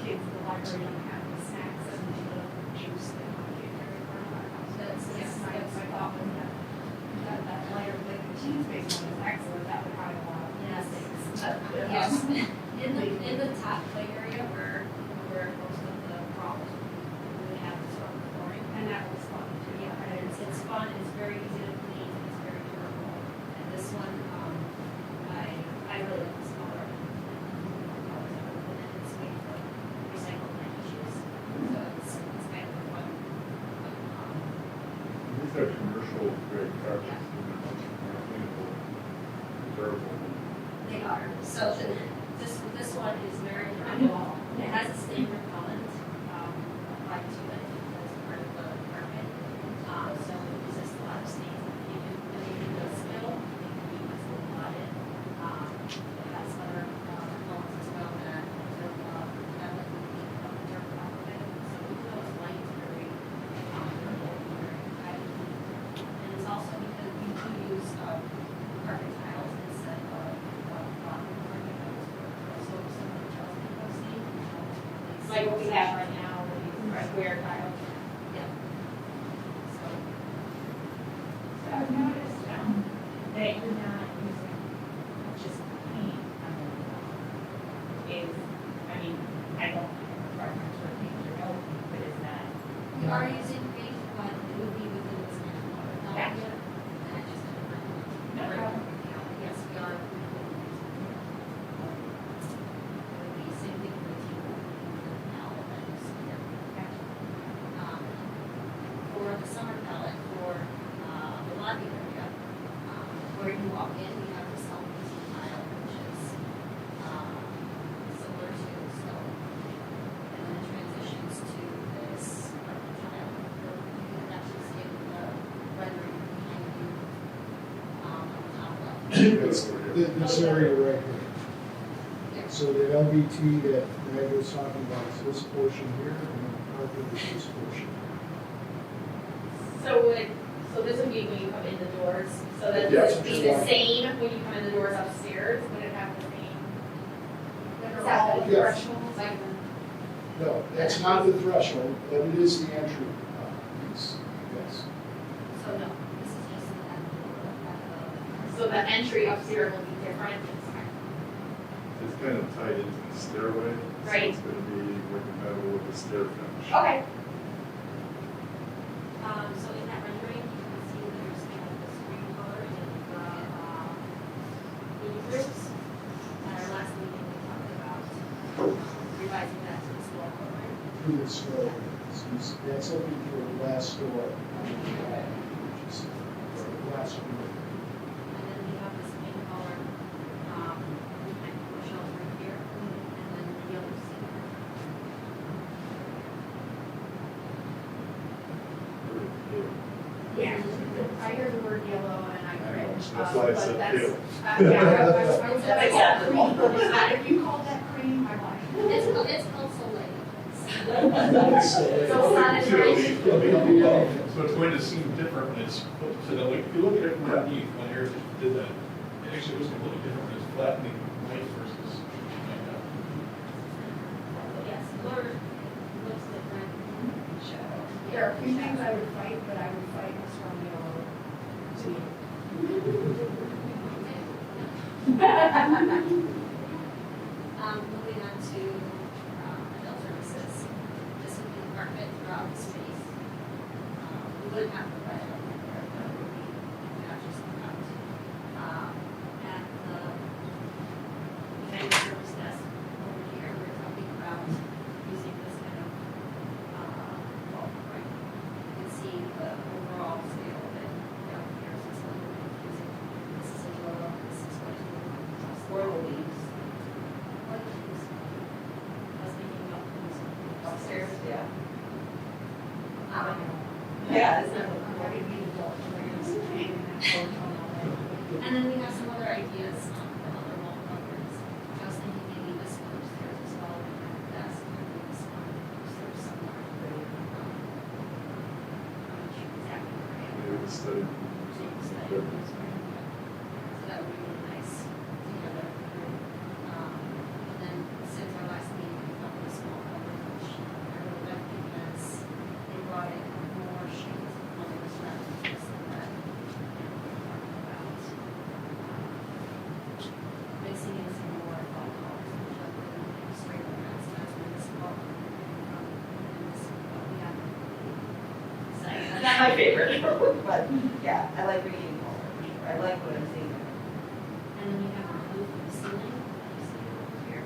kids in the library don't have the snacks and the juice that they can carry around our house. Yes, My thought was that lighter, like the teen space one is excellent, that would hide a lot of Yes. mistakes. Yes, in the top play area where most of the problems we would have is from the flooring. And that was fun too. Yeah, and it's fun, it's very easy to clean, and it's very durable. And this one, I really like this color. And it's made from recycled nike shoes. So it's kind of fun. These are commercial carpets, they're much more cleanable, durable. They are. So this one is very durable. It has a stain repellent applied to it as part of the carpet. So it resists a lot of stains. If it does spill, it can be easily blotted. It has other repellents as well that prevent the dirt off of it. So even though it's light, it's very durable, very tight. And it's also because we do use carpet tiles instead of bottom carpet tiles for some of the tiles that I've seen. Like what we have right now, with these square tiles. Yeah. So, So I've noticed that you're not using just paint on the wall. I don't have a preference for paint or no paint, but is that? we are using paint, but it would be within the skin color. Not Gotcha. yet. And I just didn't bring it. No problem. Yes, we are. It would be same thing for the table, the palette that you see here. For the summer palette, for the lobby area, where you walk in, we have this self-facing tile, which is similar to stone. And then it transitions to this carpet tile. You can actually see it in the rendering behind you on the top left. It's this area right here. Yeah. So the LVT that Meg was talking about is this portion here, and then the carpet is this portion. So this would be when you come in the doors, so that Yes, would be just the like- same when you come in the doors upstairs, would it have the same? They're Is that all the Yeah. thresholds, like, No, that's not the threshold, but it is the entry piece, yes. So no, this is just an end. so the entry upstairs will be different? It's kind of tied into the stairway. Right. So it's going to be more compatible with the stair finish. Okay. So in that rendering, you can see there's kind of this green color in the groups. At our last meeting, we talked about revising that to the store color. Through the store, that's looking for the glass door. Which is the glass door. And then we have this pink color behind the shelf right here, and then the yellow cedar. Yeah, I heard the word yellow and I cringed. That's why I but said that's- pale. Yeah, I was gonna say cream. If you call that cream, I'm like. It's called Soleil. So sanitary. So it's going to seem different when it's, so that like, if you look at it from underneath, when Eric did that, it actually looks a little different when it's flattening white versus like that. Yes, color looks different. Shadow. There are a few things I would fight, but I would fight a strong yellow. Moving on to adult services. This would be the carpet throughout the space. We wouldn't have to write it up there, but it would be just throughout. At the event service desk over here, we're talking about using this kind of bulb, right? You can see the overall scale of it down here, so it's a little bit confusing. This is a yellow, this is what it is. Or the leaves. What it is. I was thinking about things Upstairs, yeah. Um, Yeah, it's not. And then we have some other ideas for other wall colors. I was thinking maybe this one upstairs as well, and that's maybe this one upstairs somewhere. I'm not sure exactly where I am. Maybe the study. So that would be really nice together. And then since our last meeting, we thought this small color, which I really like because they brought in more shades of colors rather than just the red. And we were talking about mixing in some more fall colors, which are really straight reds. That's where this color came from. And this is what we have. It's not my favorite, but yeah, I like reading color. I like what I'm seeing. And then we have our blue for the ceiling. You see it over here.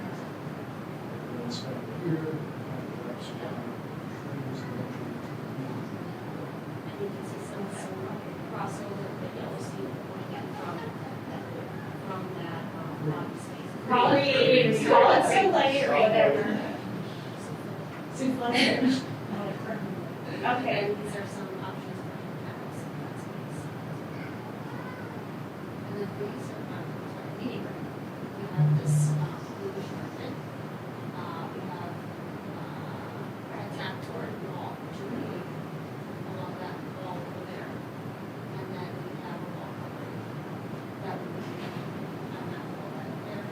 And it's kind of here, kind of upstairs, trims the entry. And you can see some of that Call it so late or whatever. Okay, and these are some options for panels in that space. And then these are options for meeting room. We have this bluish carpet. We have a tap toward the wall, Julie, along that wall over there. And then we have a wall covering that would be on that wall right there.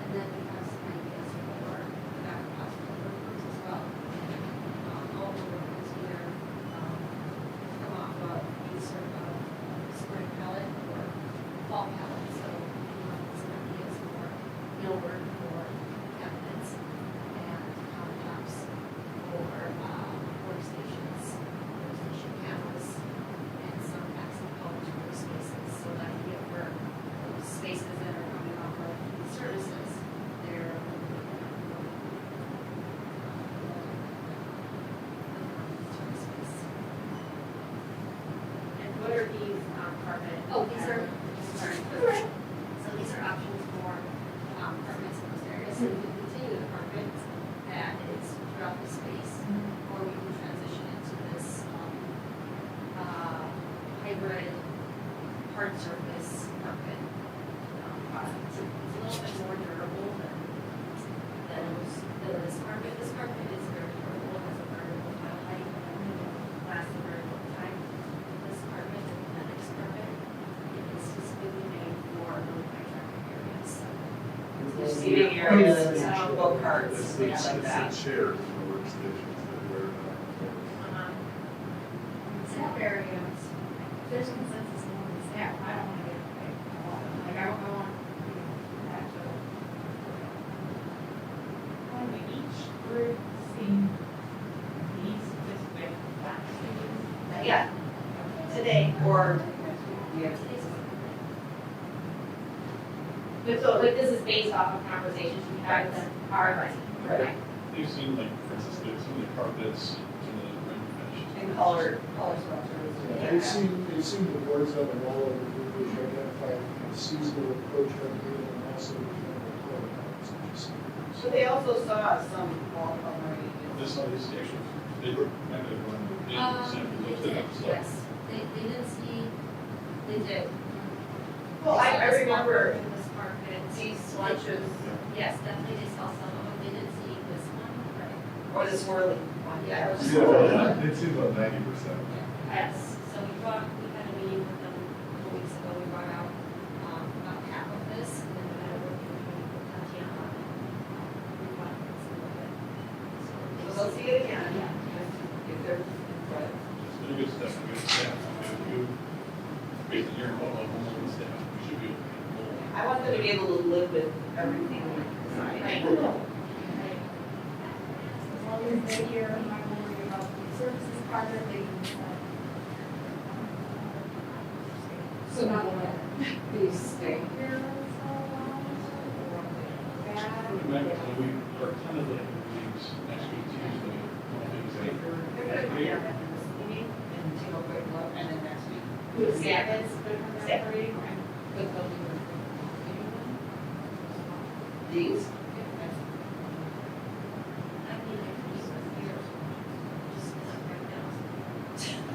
And then we have some ideas for the back of hospital rooms as well. All the rooms either come off of a sort of spring palette or fall palette. So we have some ideas for millwork for cabinets and countertops for workstations, workstation panels, and some accent colors for the spaces. So that idea for those spaces that are coming off of these services, they're And what are these carpet? Oh, these are, sorry. So these are options for carpets in those areas. So we can continue the carpet that is throughout the space, or we can transition into this hybrid hard surface carpet product. It's a little bit more durable than this carpet. This carpet is very durable, has a very low tile height, and lasts a very long time. This carpet and the next carpet is specifically made for really high traffic areas. Seating areas, go-karts, It's things like that. chairs in the workstations that we're not. Staff areas, there's consensus among the staff, I don't want to get paid a lot, like, I want that to. When we each group see these specific boxes. Yeah, today, or, yeah. So like, this is based off of conversations we had with them, our advice. Right. They've seen like, for instance, some of the carpets, some of the ring finishes. And color structures. They've seen the boards of and all over the which identify a seasonal approach on it and also color patterns. So they also saw some wall coloring. This is actually, they were, kind of one, they looked it up, so. Yes, they did see, they did. Well, I remember In this carpet. these swatches, Yes, definitely they saw some of them, they didn't see this one, right? or the swirly one, yeah. Yeah, it's about 90%. Yes, so we had a meeting with them a couple weeks ago, we brought out, about half of this, and then we had a working meeting with Tatiana. We brought some of it. So they'll see it again, if they're input. It's been a good step, a good step. You, based on your involvement, homework staff, we should be able to get more. I want them to be able to live with everything we design. As long as they hear, I'm not worried about the services part of it, they can decide. So not what these stay here, so long, Remember, we are tentatively meetings next week, Tuesday, Wednesday. They're gonna come down after this meeting and take a quick look, and then next week. Who is staff is, good for Staff. that for you? These? I mean, I can use it here, just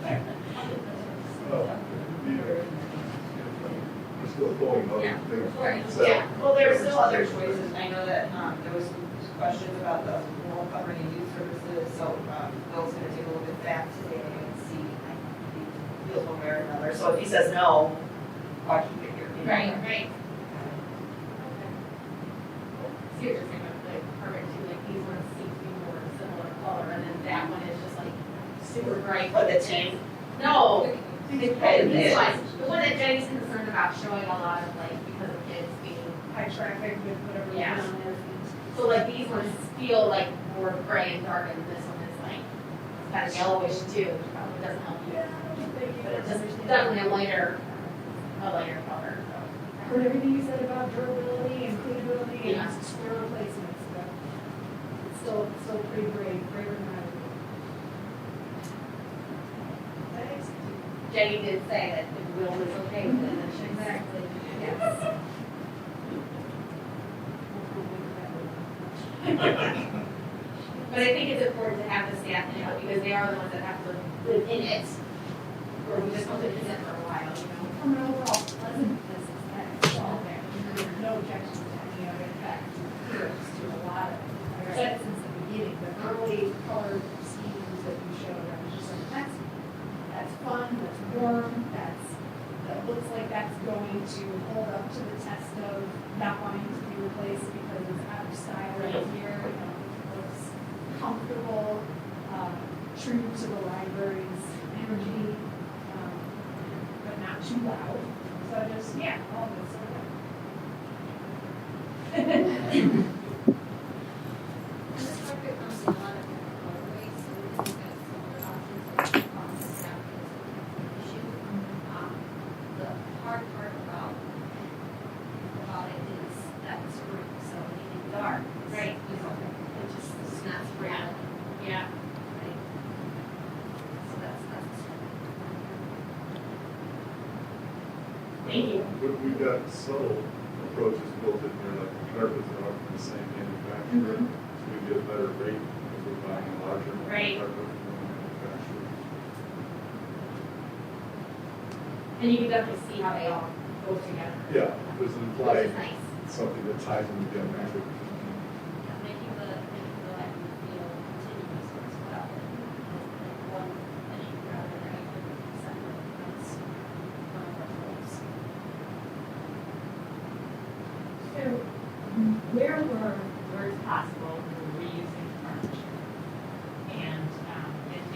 right now. Oh, we're still pulling other things. Right. Yeah, well, there are still other choices. I know that, there was some questions about the wall covering and youth services, so, Bill's gonna take a look at that today and see, if he feels one way or another. So if he says no, I'll keep it here. you know? Right. See what you're saying, like, carpet too, like, these ones seem to be more similar color, and then that one is just like super bright. But the team, No, It this is. one, the one that Jenny's concerned about showing a lot of like, because of kids being, high traffic with whatever is Yeah. on there. so like these ones feel like more gray and dark, and this one is like, kind of yellowish too, which probably doesn't help you. But it's just definitely a lighter color, so. I heard everything you said about durability and cleanability Yeah. and square replacements, but it's still pretty great, greater than I would. Yeah, Jenny did say that if Will was okay with it, then she Exactly, yes. But I think it's important to have the staff input because they are the ones that have to live in it. Or we just want to visit for a while, you know? From an overall pleasantness aspect, all there, there's no objection to any of it, in fact, here's to a lot of it. I said it since the beginning, the early colored schemes that you showed, I was just like, that's fun, that's warm, that looks like that's going to hold up to the test of not wanting to be replaced because it's out of style right here, you know, it looks comfortable, true to the library's energy, but not too loud. So just, yeah, all this sort of. This carpet comes in a lot of different colorways, so we can look at some other options like staff issue. The hard part about it is that it's spring, so anything dark, Right. you know, it just snaps right out. Yeah. Right. So that's. Thank you. We've got subtle approaches built in here, like the carpets are all from the same manufacturer. So we get a better rate if we're buying a larger Right. carpet from one manufacturer. And you can definitely see how they all go together. Yeah, there's an Which implied is nice. something that ties them together. Making the library feel continuous as well. Like one thing rather than separate, that's one of our goals. So, where it's possible, we're reusing furniture. And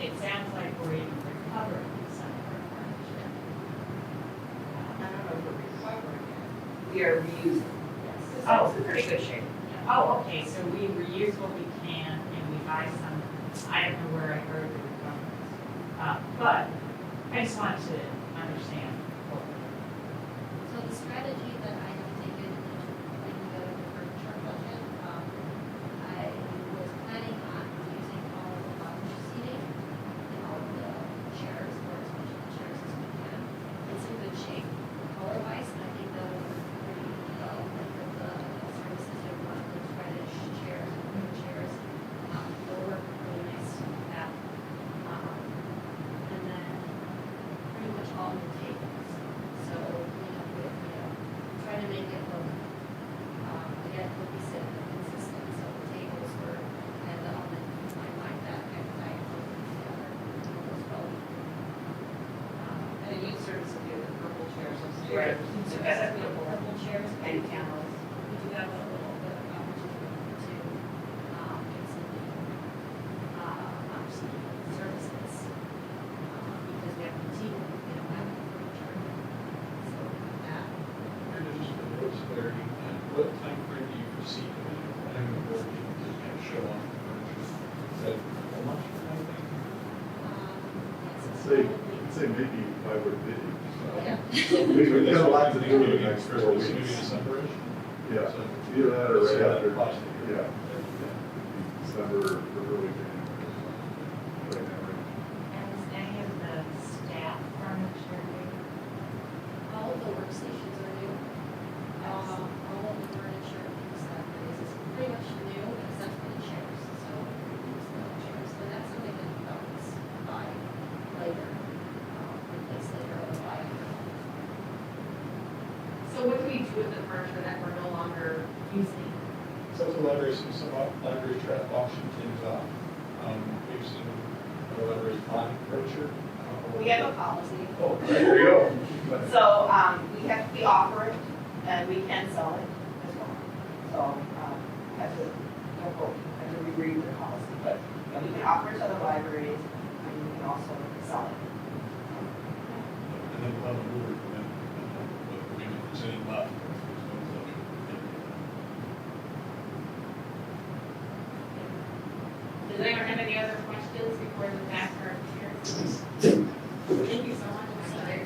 it sounds like we're even recovering some of our furniture. I don't know if we're recovering it. We are reusing. Yes. Oh, it's in pretty good shape. Oh, okay, so we reuse what we can and we buy some, I don't know where I heard the recoveries. But I just wanted to understand what we're doing. So the strategy that I have taken in putting together the furniture budget, I was planning on using all of the lounge seating and all of the chairs, or as much of the chairs as we can. It's in good shape color-wise, and I think they'll work pretty well. Like with the services that want those reddish chairs and blue chairs, they'll work really nice with that. And then pretty much all the tables. So, try to make it look, again, cohesive and consistent, so the tables were kind of the element in my mind that kind of tied both together, goes well. And the youth service will do the purple chairs upstairs. Right. So that's beautiful. Purple chairs, And candles. we do have a little bit of opportunity to, get some new, obviously, services, because we have a team, we don't have the furniture. So, that, Just for those clarity, what time frame do you foresee having the board meeting to kind of show off the furniture? Is that a month kind of thing? yes, it's Say maybe by we're busy. Yeah. We've got a lot to do in the next 4 Maybe weeks. December-ish? Yeah, So- either that or So right that after. applies to you. Yeah. December or early January. Right now, right? And is any of the staff furniture new? all of the workstations are new. All of the furniture in the libraries is pretty much new, except for the chairs, so we use the chairs, but that's something that you always buy later, replace later or buy. So what do we do with the furniture that we're no longer using? So the library, some library trap auction things off. We've seen the libraries buying furniture. We have a policy. Oh, there you go. So, we offer it, and we can sell it as well. So, have to, don't quote, have to reread the policy, but we can offer it to other libraries, and we can also sell it. And then we'll have a mover come in, but if there's any left. Does anyone have any other questions before the back our chairs? Thank you so much. Sorry.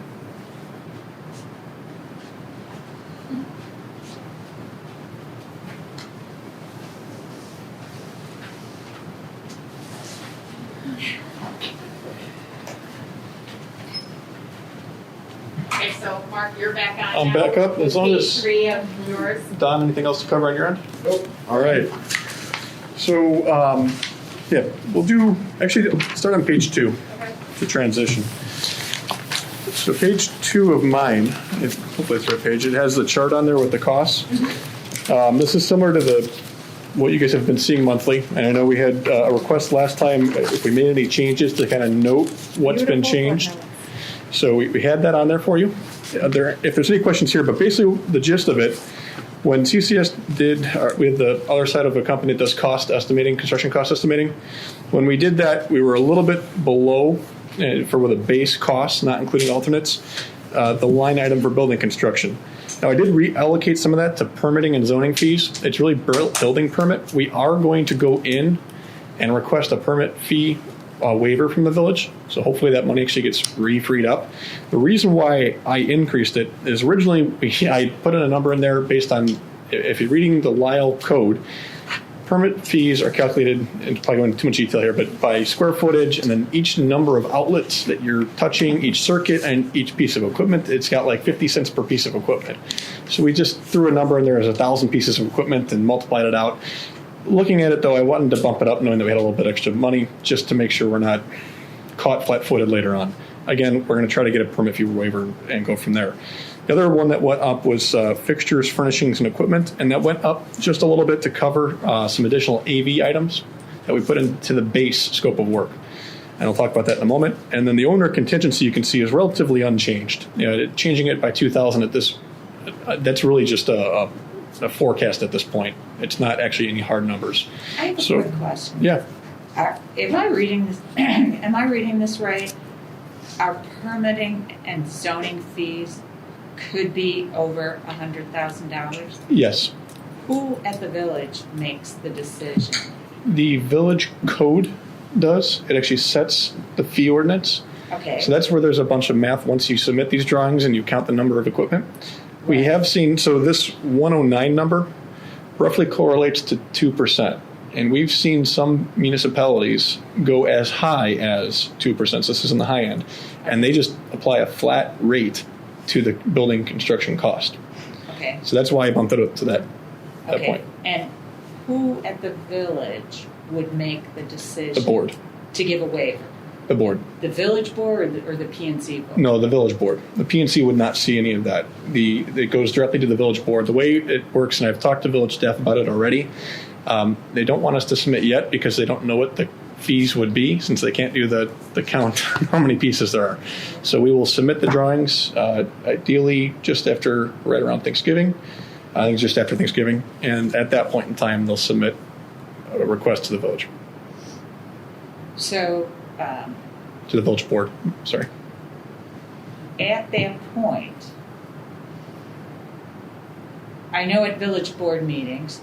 Okay, so Mark, you're back on I'm now. back up, as long Page as- 3 of yours. Don, anything else to cover on your end? Nope. All right. So, yeah, we'll do, actually, start on page 2 to transition. So page 2 of mine, hopefully it's the right page, it has the chart on there with the costs. This is similar to what you guys have been seeing monthly. And I know we had a request last time if we made any changes to kind of note what's been changed. So we had that on there for you. If there's any questions here, but basically the gist of it, when CCS we had the other side of a company that does cost estimating, construction cost estimating. When we did that, we were a little bit below with a base cost, not including alternates, the line item for building construction. Now, I did reallocate some of that to permitting and zoning fees. It's really building permit. We are going to go in and request a permit fee waiver from the village. So hopefully that money actually gets freed up. The reason why I increased it is originally I put in a number in there based on, if you're reading the Lisle code, permit fees are calculated, and probably going into too much detail here, but by square footage and then each number of outlets that you're touching, each circuit and each piece of equipment, it's got like 50 cents per piece of equipment. So we just threw a number in there as 1,000 pieces of equipment and multiplied it out. Looking at it, though, I wanted to bump it up knowing that we had a little bit extra money just to make sure we're not caught flat-footed later on. Again, we're going to try to get a permit fee waiver and go from there. The other one that went up was fixtures, furnishings, and equipment, and that went up just a little bit to cover some additional AV items that we put into the base scope of work. And I'll talk about that in a moment. And then the owner contingency, you can see, is relatively unchanged. Changing it by 2,000 at this, that's really just a forecast at this point. It's not actually any hard numbers. I have a quick question. Yeah. Am I reading this? Am I reading this right? Our permitting and zoning fees could be over $100,000. Yes. Who at the village makes the decision? The village code does. It actually sets the fee ordinance. Okay. So that's where there's a bunch of math once you submit these drawings and you count the number of equipment. We have seen, so this 109 number roughly correlates to 2%. And we've seen some municipalities go as high as 2%. So this is in the high end. And they just apply a flat rate to the building construction cost. Okay. So that's why I bumped it up to that point. And who at the village would make the decision? The board. To give a waiver? The board. The village board or the PNC board? No, the village board. The PNC would not see any of that. It goes directly to the village board. The way it works, and I've talked to village staff about it already, they don't want us to submit yet because they don't know what the fees would be since they can't do the count how many pieces there are. So we will submit the drawings ideally just after, right around Thanksgiving. I think just after Thanksgiving. And at that point in time, they'll submit a request to the village. So... to the village board, sorry. At that point, I know at village board meetings,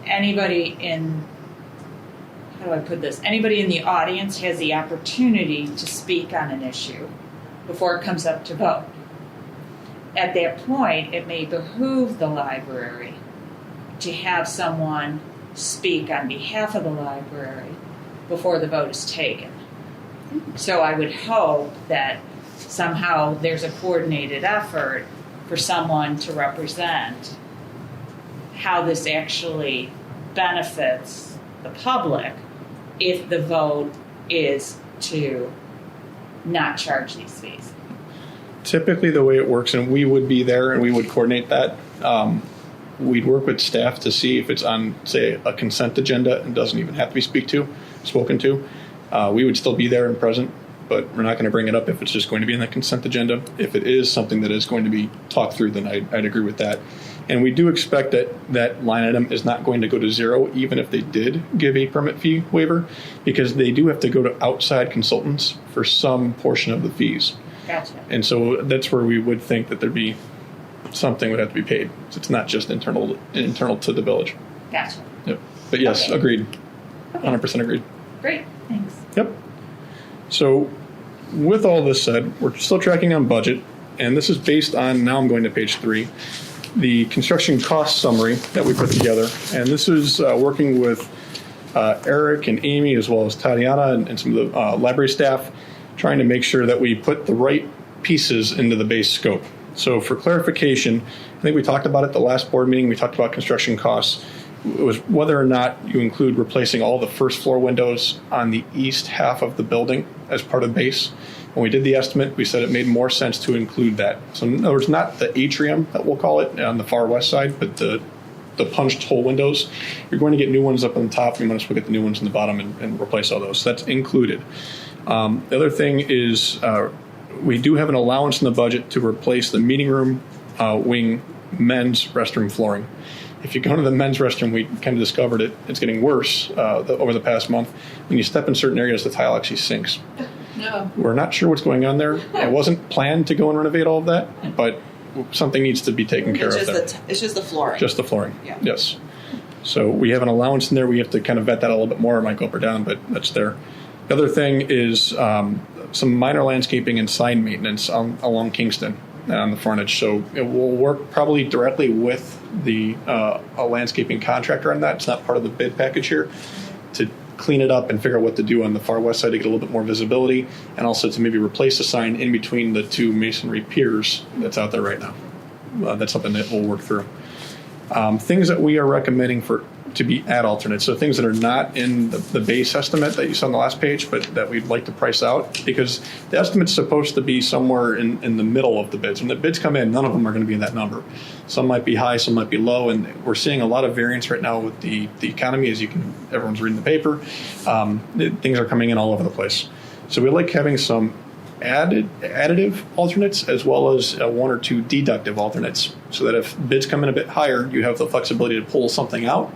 anybody in the audience has the opportunity to speak on an issue before it comes up to vote. At that point, it may behoove the library to have someone speak on behalf of the library before the vote is taken. So I would hope that somehow there's a coordinated effort for someone to represent how this actually benefits the public if the vote is to not charge these fees. Typically the way it works, and we would be there and we would coordinate that, we'd work with staff to see if it's on, say, a consent agenda and doesn't even have to be spoken to. We would still be there and present, but we're not going to bring it up if it's just going to be in the consent agenda. If it is something that is going to be talked through, then I'd agree with that. And we do expect that that line item is not going to go to zero, even if they did give a permit fee waiver, because they do have to go to outside consultants for some portion of the fees. Gotcha. And so that's where we would think that there'd be something would have to be paid. So it's not just internal to the village. Gotcha. Yep. But yes, Okay. Agreed. Okay. 100% agreed. Great, thanks. Yep. So with all this said, we're still tracking on budget, and this is based on, now I'm going to page 3, the construction cost summary that we put together. And this is working with Eric and Amy, as well as Tatiana and some of the library staff, trying to make sure that we put the right pieces into the base scope. So for clarification, I think we talked about it at the last board meeting. We talked about construction costs. It was whether or not you include replacing all the first floor windows on the east half of the building as part of base. When we did the estimate, we said it made more sense to include that. So in other words, not the atrium that we'll call it on the far west side, but the punched hole windows. You're going to get new ones up on the top. You might as well get the new ones on the bottom and replace all those. So that's included. The other thing is we do have an allowance in the budget to replace the meeting room wing men's restroom flooring. If you go to the men's restroom, we kind of discovered it's getting worse over the past month. When you step in certain areas, the tile actually sinks. No. We're not sure what's going on there. It wasn't planned to go and renovate all of that, but something needs to be taken care of there. It's just the flooring. Just the flooring, Yeah. yes. So we have an allowance in there. We have to kind of vet that a little bit more. It might go up or down, but that's there. The other thing is some minor landscaping and sign maintenance along Kingston on the frontage. So it will work probably directly with the a landscaping contractor on that. It's not part of the bid package here, to clean it up and figure out what to do on the far west side to get a little bit more visibility, and also to maybe replace the sign in between the two masonry piers that's out there right now. That's something that we'll work through. Things that we are recommending to be ad alternates, so things that are not in the base estimate that you saw on the last page, but that we'd like to price out, because the estimate's supposed to be somewhere in the middle of the bids. When the bids come in, none of them are going to be in that number. Some might be high, some might be low, and we're seeing a lot of variance right now with the economy, as everyone's reading the paper. Things are coming in all over the place. So we like having some additive alternates as well as one or two deductive alternates, so that if bids come in a bit higher, you have the flexibility to pull something out,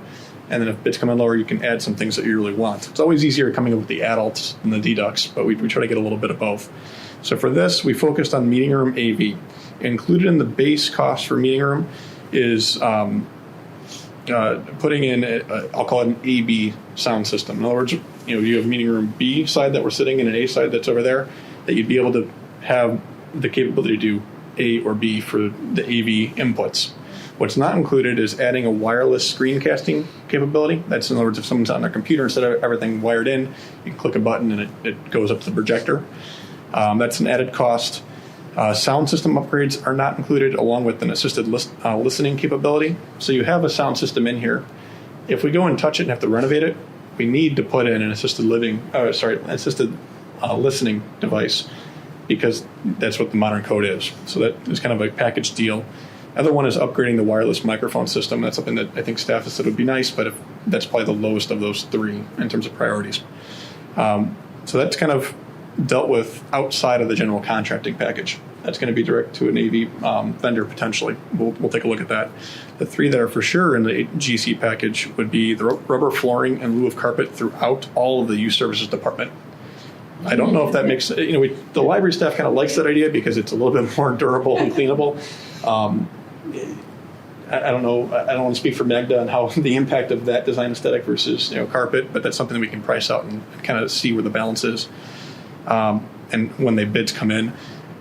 and then if bids come in lower, you can add some things that you really want. It's always easier coming up with the adults than the deducts, but we try to get a little bit of both. So for this, we focused on meeting room AV. Included in the base cost for meeting room is putting in I'll call it an AB sound system. In other words, you have meeting room B side that we're sitting in, an A side that's over there, that you'd be able to have the capability to do A or B for the AV inputs. What's not included is adding a wireless screencasting capability. That's, in other words, if someone's on their computer, instead of everything wired in, you can click a button and it goes up to the projector. That's an added cost. Sound system upgrades are not included, along with an assisted listening capability. So you have a sound system in here. If we go and touch it and have to renovate it, we need to put in an assisted listening device, because that's what the modern code is. So that is kind of a package deal. Other one is upgrading the wireless microphone system. That's something that I think staff has said would be nice, but that's probably the lowest of those three in terms of priorities. So that's kind of dealt with outside of the general contracting package. That's going to be direct to an AV vendor potentially. We'll take a look at that. The three that are for sure in the GC package would be the rubber flooring in lieu of carpet throughout all of the youth services department. I don't know if that makes, the library staff kind of likes that idea because it's a little bit more durable and cleanable. I don't know. I don't want to speak for Magda on how the impact of that design aesthetic versus carpet, but that's something that we can price out and kind of see where the balance is. And when the bids come in.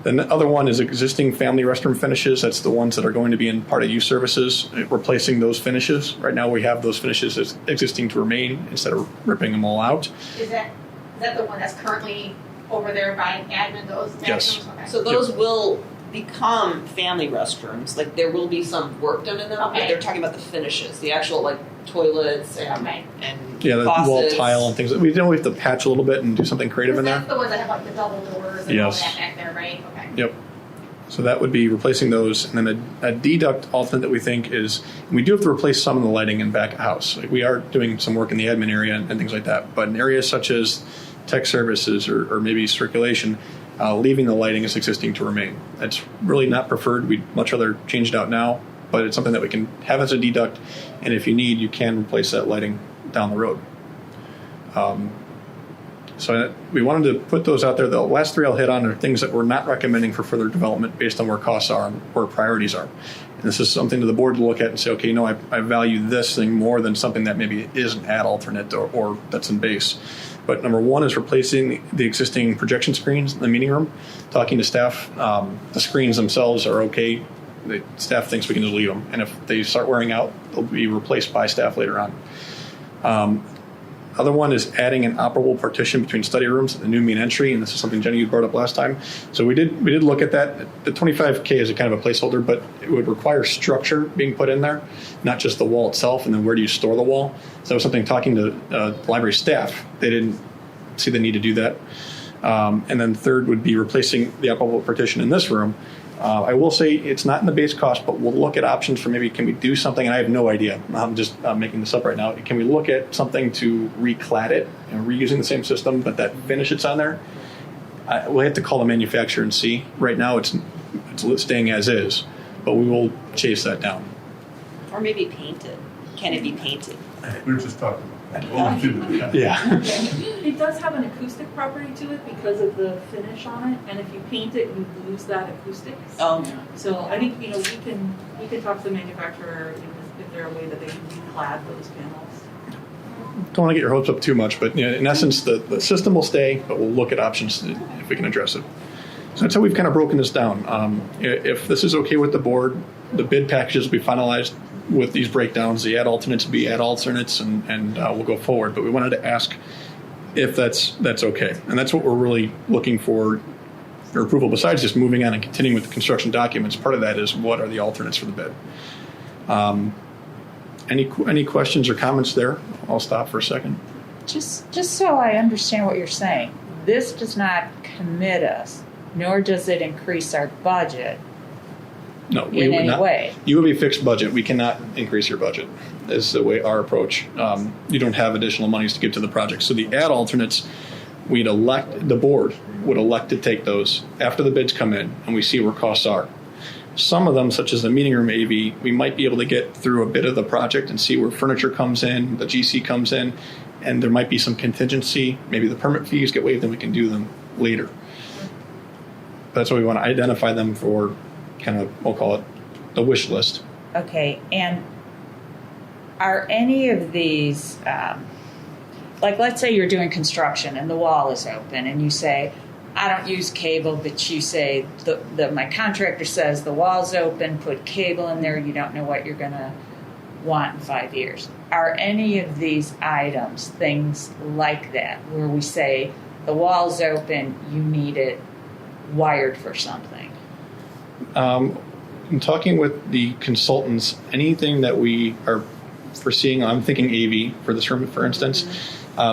Then the other one is existing family restroom finishes. That's the ones that are going to be in part of youth services, replacing those finishes. Right now we have those finishes as existing to remain instead of ripping them all out. Is that the one that's currently over there by admin, those? Yes. Okay. So those will become family restrooms. Like, there will be some work done in them, but they're talking about the finishes, the actual toilets and the faucets. wall tile and things. We have to patch a little bit and do something creative in there. That's the ones that have the double doors and all that back there, right? Okay. Yep. So that would be replacing those, and then a deduct alternate that we think is, we do have to replace some of the lighting in back of house. Like, we are doing some work in the admin area and things like that, but in areas such as tech services or maybe circulation, leaving the lighting as existing to remain. That's really not preferred. We'd much rather change it out now, but it's something that we can have as a deduct, and if you need, you can replace that lighting down the road. So we wanted to put those out there. The last three I'll hit on are things that we're not recommending for further development based on where costs are and where priorities are. And this is something to the board to look at and say, okay, I value this thing more than something that maybe is an ad alternate or that's in base. But number one is replacing the existing projection screens in the meeting room. Talking to staff, the screens themselves are okay. The staff thinks we can just leave them. And if they start wearing out, they'll be replaced by staff later on. Other one is adding an operable partition between study rooms and the new main entry, and this is something Jenny you brought up last time. So we did look at that. The 25K is a kind of a placeholder, but it would require structure being put in there, not just the wall itself. And then where do you store the wall? So that was something talking to library staff. They didn't see the need to do that. And then third would be replacing the operable partition in this room. I will say it's not in the base cost, but we'll look at options for maybe can we do something, and I have no idea. I'm just making this up right now. Can we look at something to reclad it and reusing the same system, but that finish it's on there? We'll have to call the manufacturer and see. Right now it's staying as is, but we will chase that down. Or maybe paint it. Can it be painted? We were just talking about that. Yeah. It does have an acoustic property to it because of the finish on it, and if you paint it, you lose that acoustics. Oh. So I think, we can talk to the manufacturer if there's a way that they can reclad those panels. Don't want to get your hopes up too much, but in essence, the system will stay, but we'll look at options if we can address it. So that's how we've kind of broken this down. If this is okay with the board, the bid packages will be finalized with these breakdowns. The add alternates will be add alternates, and we'll go forward. But we wanted to ask if that's okay. And that's what we're really looking for approval, besides just moving on and continuing with the construction documents. Part of that is what are the alternates for the bid. Any questions or comments there? I'll stop for a second. Just so I understand what you're saying, this does not commit us, nor does it increase our budget. No, we in would any not. way. You have a fixed budget. We cannot increase your budget. Is the way our approach. You don't have additional monies to give to the project. So the add alternates, the board would elect to take those after the bids come in and we see where costs are. Some of them, such as the meeting room AV, we might be able to get through a bit of the project and see where furniture comes in, the GC comes in, and there might be some contingency. Maybe the permit fees get waived and we can do them later. That's why we want to identify them for kind of, we'll call it the wish list. Okay, and are any of these, like let's say you're doing construction and the wall is open and you say, I don't use cable, but you say, my contractor says the wall's open, put cable in there, you don't know what you're going to want in 5 years. Are any of these items things like that, where we say the wall's open, you need it wired for something? In talking with the consultants, anything that we are foreseeing, I'm thinking AV for this room, for instance,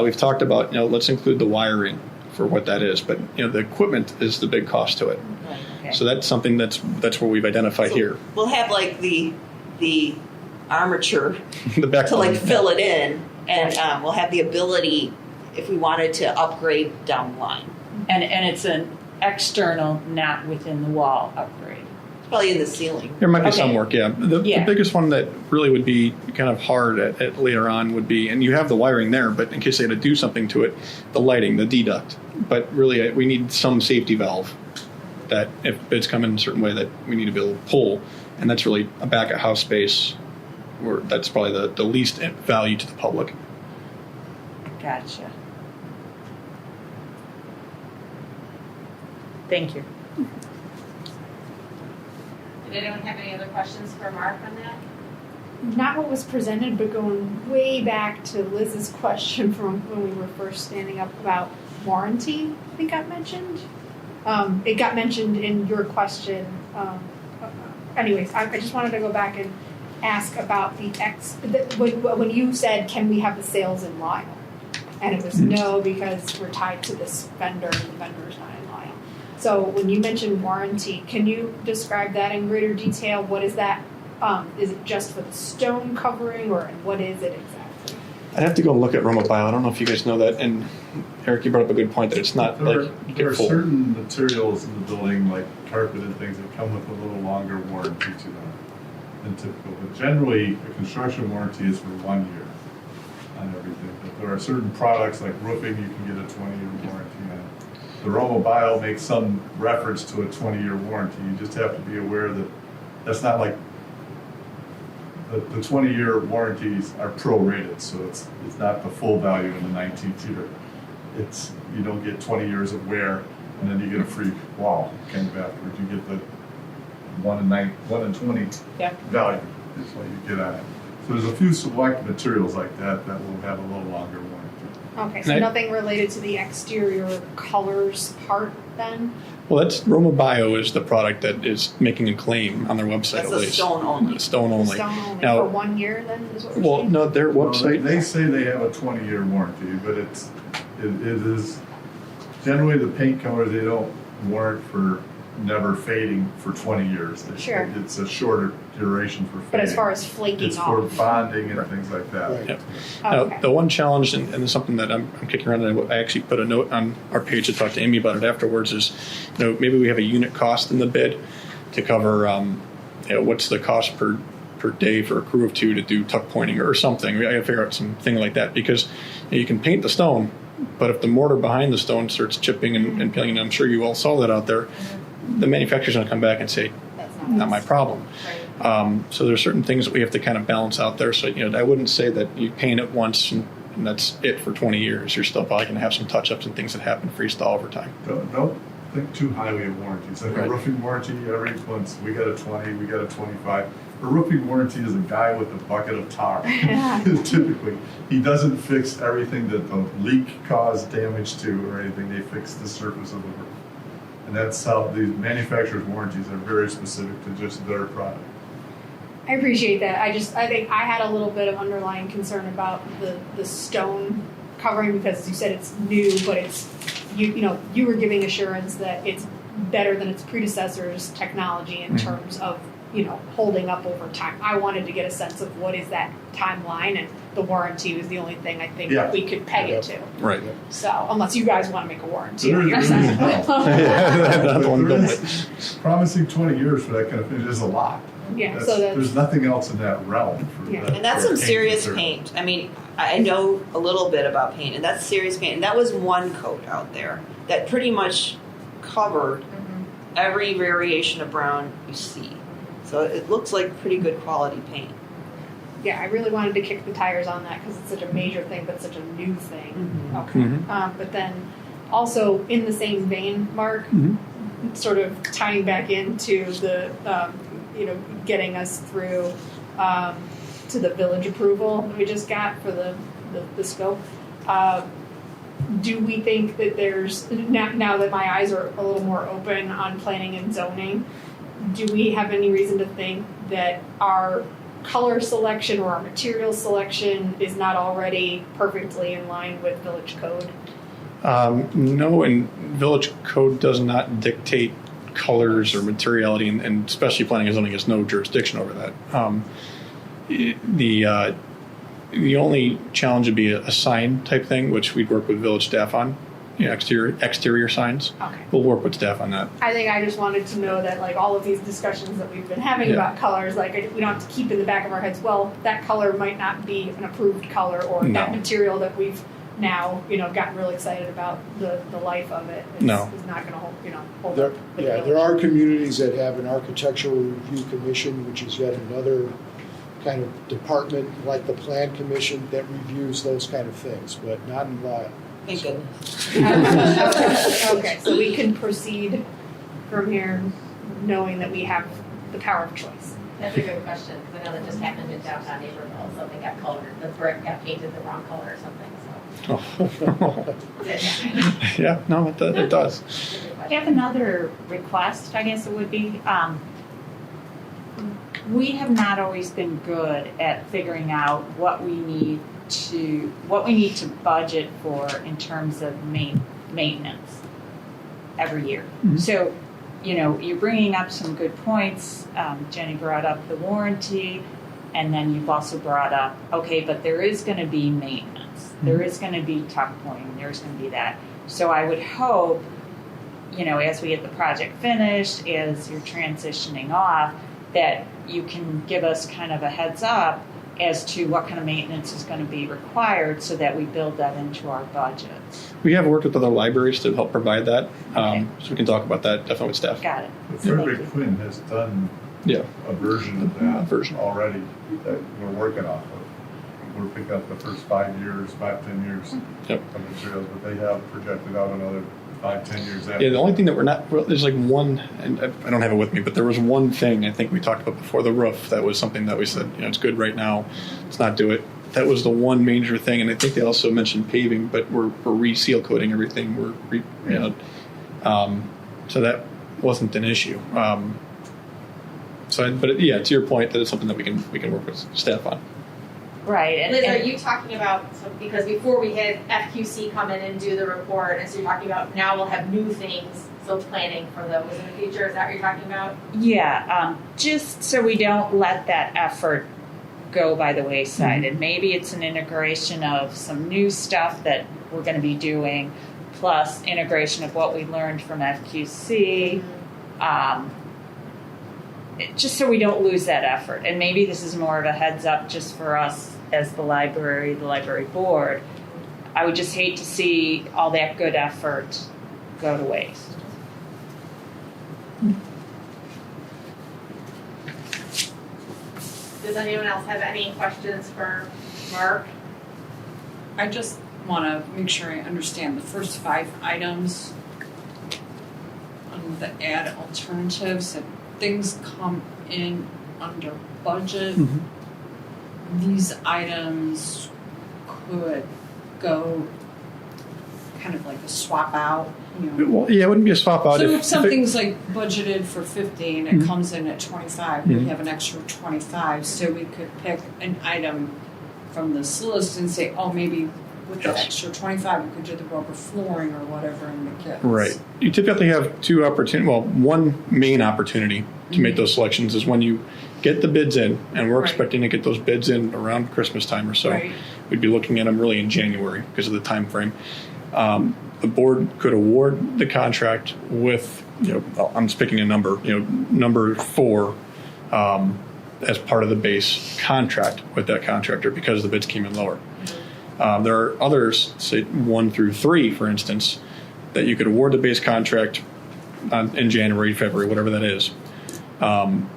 we've talked about, let's include the wiring for what that is, but the equipment is the big cost to it. Right, okay. So that's something that's what we've identified here. We'll have like the armature The back to like fill it in, and we'll have the ability if we wanted to upgrade down the line. And it's an external, not within the wall upgrade. It's probably in the ceiling. There might be Okay. some work, yeah. The biggest one that really would be kind of hard at later on would be, and you have the wiring there, but in case they had to do something to it, the lighting, the deduct. But really, we need some safety valve that if bids come in a certain way that we need to be able to pull, and that's really a back of house space where that's probably the least value to the public. Gotcha. Thank you. Did anyone have any other questions for Mark on that? Not what was presented, but going way back to Liz's question from when we were first standing up about warranty, I think got mentioned. It got mentioned in your question. Anyways, I just wanted to go back and ask about when you said, can we have the sales in Lisle? And it was no, because we're tied to this vendor and the vendor's not in Lisle. So when you mentioned warranty, can you describe that in greater detail? What is that? Is it just for the stone covering, or what is it exactly? I'd have to go and look at Romobile. I don't know if you guys know that. And Eric, you brought up a good point that it's not There like you are get full. certain materials in the building, like carpet and things, that come with a little longer warranty to them than typical. But generally, a construction warranty is for 1 year on everything. But there are certain products like roofing, you can get a 20-year warranty on. The Romobile makes some reference to a 20-year warranty. You just have to be aware that that's not like the 20-year warranties are prorated, so it's not the full value in the 19th year. It's, you don't get 20 years of wear and then you get a free wall kind of afterwards. You get the 1 in 20 value is what you get on it. So there's a few select materials like that that will have a little longer warranty. Okay, so nothing related to the exterior colors part then? Well, that's Roma Bio is the product that is making a claim on their website That's at a least. stone only. Stone only. Stone only Now- for 1 year then is what we're Well, saying? no, their Well, website. they say they have a 20-year warranty, but it is, generally the paint colors, they don't warrant for never fading for 20 years. Sure. It's a shorter duration for fading. But as far as flaking It's off? for bonding and things like that. Right. Yep. Okay. Now, the one challenge, and it's something that I'm kicking around, and I actually put a note on our page to talk to Amy about it afterwards, is maybe we have a unit cost in the bid to cover what's the cost per day for a crew of 2 to do tuck pointing or something. I got to figure out something like that because you can paint the stone, but if the mortar behind the stone starts chipping and peeling, and I'm sure you all saw that out there, the manufacturer's going to come back and say, That's not my problem. So there's certain things that we have to kind of balance out there. So, I wouldn't say that you paint it once and that's it for 20 years. You're still probably going to have some touch-ups and things that happen freestyle over time. Don't think too highly of warranties. Like Right. a roofing warranty, every month we got a 20, we got a 25. A roofing warranty is a guy with a bucket of tar. Typically, he doesn't fix everything that the leak caused damage to or anything. They fix the surface of the roof. And that's how the manufacturer's warranties are very specific to just their product. I appreciate that. I think I had a little bit of underlying concern about the stone covering because as you said it's new, but it's you were giving assurance that it's better than its predecessor's technology in terms of holding up over time. I wanted to get a sense of what is that timeline, and the warranty was the only thing I think we could peg it to. Right. So unless you guys want to make a warranty There on your is side. There is promising 20 years for that kind of thing is a lot. Yeah, so there's nothing else in that realm. For Yeah. that, And that's for some paint serious material. paint. I mean, I know a little bit about paint, and that's serious paint. And that was one coat out there that pretty much covered every variation of brown you see. So it looks like pretty good quality paint. Yeah, I really wanted to kick the tires on that because it's such a major thing, but such a new thing. Okay. Mhm. But then also in the same vein, Mark, sort of tying back into the, getting us through to the village approval that we just got for the scope. Do we think that there's, now that my eyes are a little more open on planning and zoning, do we have any reason to think that our color selection or our material selection is not already perfectly in line with village code? No, and village code does not dictate colors or materiality, and especially planning and zoning has no jurisdiction over that. The only challenge would be a sign type thing, which we'd work with village staff on. Exterior signs. Okay. We'll work with staff on that. I think I just wanted to know that, like, all of these discussions that we've been having Yeah. about colors, like, we don't have to keep in the back of our heads, well, that color might not be an approved color, or that No. material that we've now, gotten really excited about the life of it is, No. is not going to hold There, up with the yeah, village. there are communities that have an architectural review commission, which is yet another kind of department like the plan commission that reviews those kind of things, but not in Lisle. Thank goodness. Okay, so we can proceed from here knowing that we have the power of choice. That's a good question, because I know that just happened in downtown Naperville, something got colored, the brick got painted the wrong color or something, so. Yeah, no, it does. I have another request, I guess it would be. We have not always been good at figuring out what we need to budget for in terms of maintenance every year. Mhm. So, you're bringing up some good points. Jenny brought up the warranty, and then you've also brought up, okay, but there is going to be maintenance. There is going to be tuck pointing. There's going to be that. So I would hope, as we get the project finished, as you're transitioning off, that you can give us kind of a heads up as to what kind of maintenance is going to be required so that we build that into our budgets. We have worked with other libraries to help provide that, Okay. so we can talk about that definitely with staff. Got it. But Frederick Quinn has done a version of that already that we're working off of. We're picking up the first 10 years Yep. of materials, but they have projected out another 5-10 years after. Yeah, the only thing that we're not, well, there's like one, and I don't have it with me, but there was one thing I think we talked about before, the roof. That was something that we said, it's good right now. Let's not do it. That was the one major thing, and I think they also mentioned paving, but we're re-seal coating everything. So that wasn't an issue. But to your point, that is something that we can work with staff on. Right. And, Liz, are you talking about, because before we had FQC come in and do the report, and so you're talking about now we'll have new things, so planning for those in the future, is that what you're talking about? Yeah, just so we don't let that effort go by the wayside. Mm-hmm. And maybe it's an integration of some new stuff that we're going to be doing, plus integration of what we learned from FQC. Just so we don't lose that effort. And maybe this is more of a heads up just for us as the library board. I would just hate to see all that good effort go to waste. Does anyone else have any questions for Mark? I just want to make sure I understand the first 5 items on the add alternatives. If things come in under budget, these items could go kind of like a swap out. Well, yeah, it wouldn't be a swap out. So if something's like budgeted for 50 and it comes in at 25, we have an extra 25, so we could pick an item from this list and say, oh, maybe with the extra 25, we could do the rubber flooring or whatever in the kit. Right. You typically have two opportunities. Well, one main opportunity to make those selections is when you get the bids in, and we're expecting to get those bids in around Christmas time or so. Right. We'd be looking at them really in January because of the time frame. The board could award the contract with, I'm just picking a number, number 4 as part of the base contract with that contractor because the bids came in lower. There are others, say 1 through 3, for instance, that you could award the base contract in January, February, whatever that is, and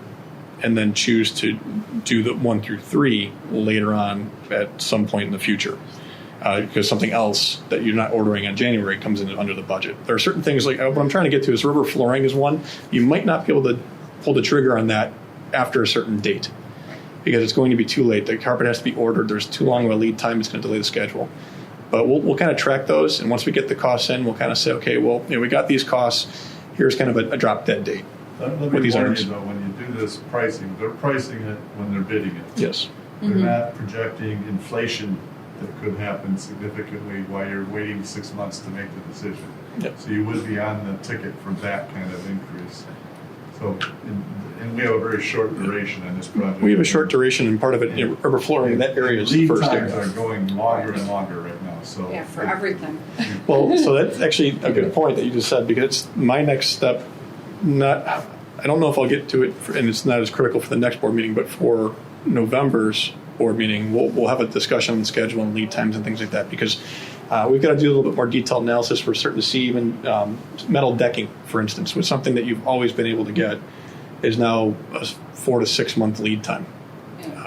then choose to do the 1 through 3 later on at some point in the future. Because something else that you're not ordering in January comes in under the budget. There are certain things like what I'm trying to get to is rubber flooring is one. You might not be able to pull the trigger on that after a certain date because it's going to be too late. The carpet has to be ordered. There's too long of a lead time. It's going to delay the schedule. But we'll kind of track those, and once we get the costs in, we'll kind of say, okay, well, we got these costs. Here's kind of a drop dead date. Let me warn you, though, when you do this pricing, they're pricing it when they're bidding it. Yes. They're not projecting inflation that could happen significantly while you're waiting 6 months to make the decision. Yep. So you would be on the ticket for that kind of increase. So, and we have a very short duration on this project. We have a short duration, and part of it, rubber flooring in that area is the Lead first times area. are going longer and longer right now. So Yeah, for everything. Well, so that's actually a good point that you just said because it's my next step. I don't know if I'll get to it, and it's not as critical for the next board meeting, but for November's board meeting, we'll have a discussion on the schedule and lead times and things like that because we've got to do a little bit more detailed analysis. We're starting to see even metal decking, for instance, which something that you've always been able to get is now a 4 to 6 month lead time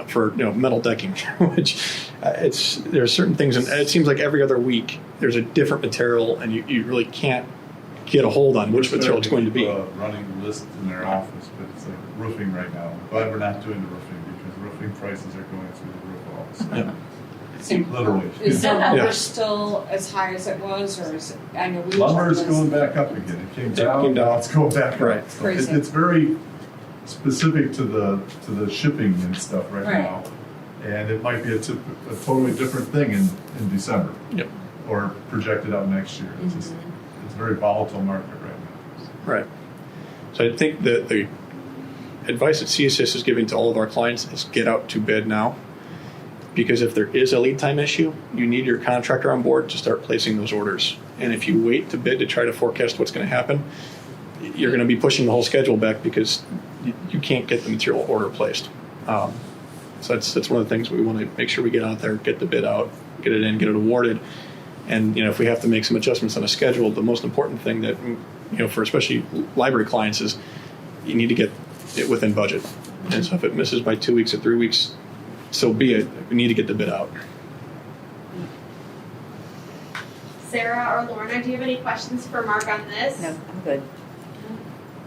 for metal decking, which there's certain things, and it seems like every other week there's a different material, and you really can't get a hold on which material it's going to be. Running list in their office, but it's like roofing right now. I'm glad we're not doing the roofing because roofing prices are going through the roof also. Literally. Is the lumber still as high as it was, or is it? I know we. Lumber is going back up again. It came down. Now it's going back up. Right. So it's very specific to the shipping and stuff right now, and it might be a totally different thing in December. Yep. Or projected out next year. It's just it's a very volatile market right now. Right. So I think that the advice that CSS is giving to all of our clients is get out to bid now. Because if there is a lead time issue, you need your contractor on board to start placing those orders. And if you wait to bid to try to forecast what's going to happen, you're going to be pushing the whole schedule back because you can't get the material order placed. So that's one of the things we want to make sure we get out there, get the bid out, get it in, get it awarded. And if we have to make some adjustments on a schedule, the most important thing that for especially library clients is you need to get it within budget. And so if it misses by 2 weeks or 3 weeks, so be it. We need to get the bid out. Sarah or Lorna, do you have any questions for Mark on this? No, I'm good.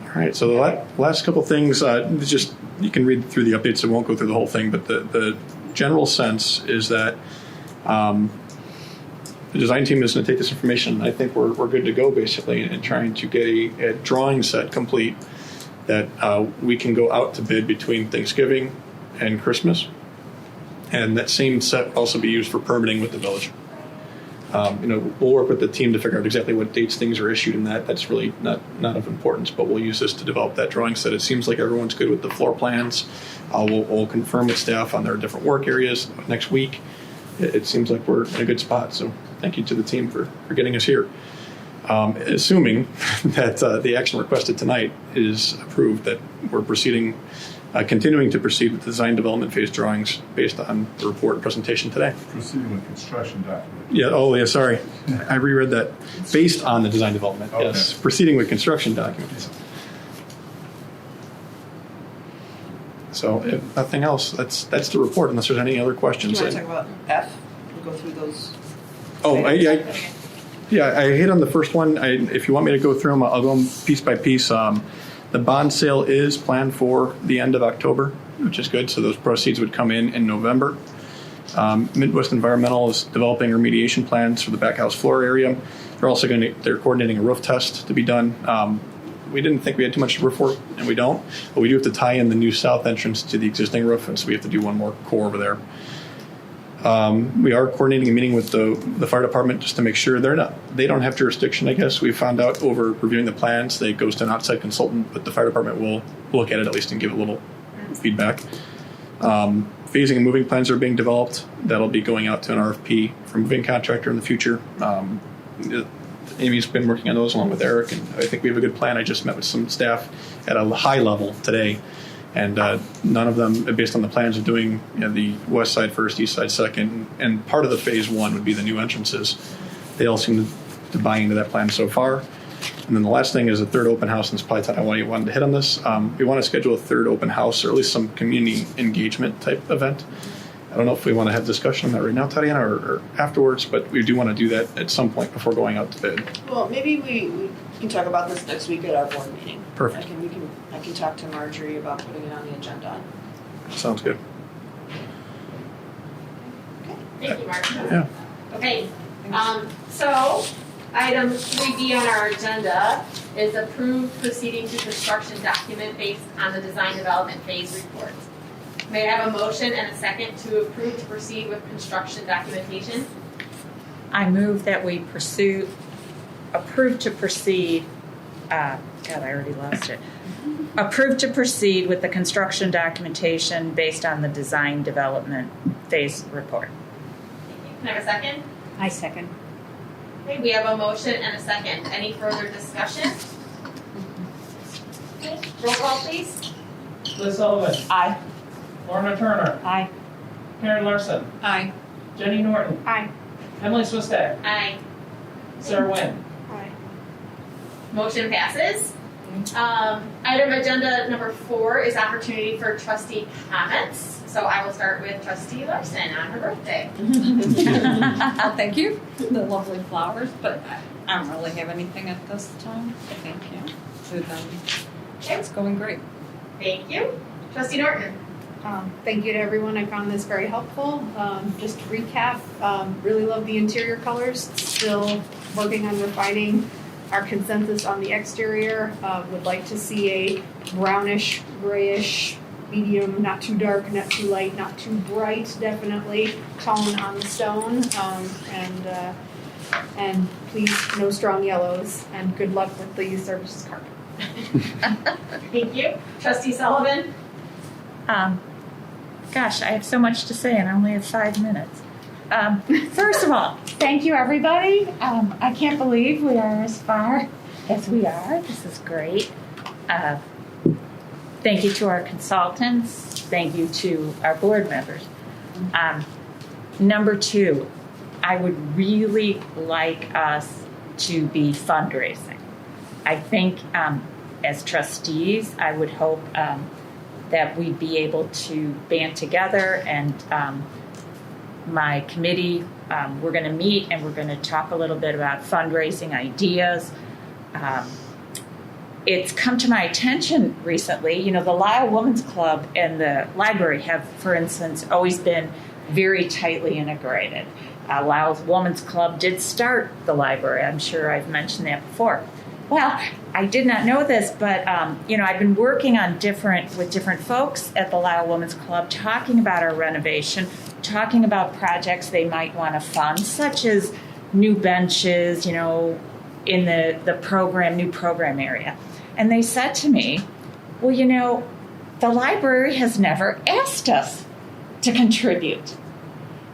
All right, so the last couple things, just you can read through the updates. I won't go through the whole thing, but the general sense is that the design team is going to take this information. I think we're good to go, basically, in trying to get a drawing set complete that we can go out to bid between Thanksgiving and Christmas. And that same set will also be used for permitting with the village. We'll work with the team to figure out exactly what dates things are issued, and that's really not of importance. But we'll use this to develop that drawing set. It seems like everyone's good with the floor plans. We'll confirm with staff on their different work areas next week. It seems like we're in a good spot. So thank you to the team for getting us here. Assuming that the action requested tonight is approved, that we're continuing to proceed with the design development phase drawings based on the report presentation today. Proceeding with construction document. Yeah. Oh, yeah. Sorry, I reread that. Based on the design development. Okay. Yes. Proceeding with construction documents. So, if nothing else, that's the report. Unless there's any other Do questions. you want to talk about F? We'll go through those. Oh, I hit on the first one. If you want me to go through them, I'll go piece by piece. The bond sale is planned for the end of October, which is good. So those proceeds would come in November. Midwest Environmental is developing remediation plans for the back house floor area. They're coordinating a roof test to be done. We didn't think we had too much roof work, and we don't. But we do have to tie in the new south entrance to the existing roof, and so we have to do one more core over there. We are coordinating a meeting with the fire department just to make sure they don't have jurisdiction, I guess. We found out over reviewing the plans, it goes to an outside consultant, but the fire department will look at it at least and give a little feedback. Phasing and moving plans are being developed. That'll be going out to an RFP for moving contractor in the future. Amy's been working on those along with Eric, and I think we have a good plan. I just met with some staff at a high level today. And none of them, based on the plans, are doing the west side first, east side second, and part of the phase one would be the new entrances. They all seem to buy into that plan so far. And then the last thing is a third open house, and it's probably I wanted to hit on this. We want to schedule a third open house, or at least some community engagement type event. I don't know if we want to have discussion on that right now, Tatiana, or afterwards, but we do want to do that at some point before going out to bid. Well, maybe we can talk about this next week at our board meeting. Perfect. I can talk to Marjorie about putting it on the agenda. Sounds good. Thank you, Mark. Yeah. Okay, so item 3B on our agenda is approved proceeding to construction document based on the design development phase report. May I have a motion and a second to approve to proceed with construction documentation? I move that we approve to proceed. God, I already lost it. Approve to proceed with the construction documentation based on the design development phase report. Can I have a second? I second. Okay, we have a motion and a second. Any further discussion? Okay, roll call please. Liz Sullivan. Aye. Lorna Turner. Aye. Karen Larson. Aye. Jenny Norton. Aye. Emily Swistak. Aye. Sarah Wynn. Aye. Motion passes. Item agenda number 4 is opportunity for trustee comments. So I will start with trustee Larson on her birthday. Thank you for the lovely flowers, but I don't really have anything at this time. Thank you. It's going great. Thank you. Trustee Norton. Thank you to everyone. I found this very helpful. Just to recap, really love the interior colors. Still working on refining our consensus on the exterior. Would like to see a brownish, grayish, medium, not too dark, not too light, not too bright, definitely tone on the stone. And please, no strong yellows. And good luck with the youth services carpet. Thank you. Trustee Sullivan. Gosh, I have so much to say and I only have 5 minutes. First of all, thank you, everybody. I can't believe we are as far as we are. This is great. Thank you to our consultants. Thank you to our board members. Number 2, I would really like us to be fundraising. I think as trustees, I would hope that we'd be able to band together and my committee we're going to meet and we're going to talk a little bit about fundraising ideas. It's come to my attention recently, you know, the Lisle Women's Club and the library have, for instance, always been very tightly integrated. Lisle Women's Club did start the library. I'm sure I've mentioned that before. Well, I did not know this, but you know, I've been working on with different folks at the Lisle Women's Club, talking about our renovation, talking about projects they might want to fund, such as new benches, you know, in the program, new program area. And they said to me, well, you know, the library has never asked us to contribute.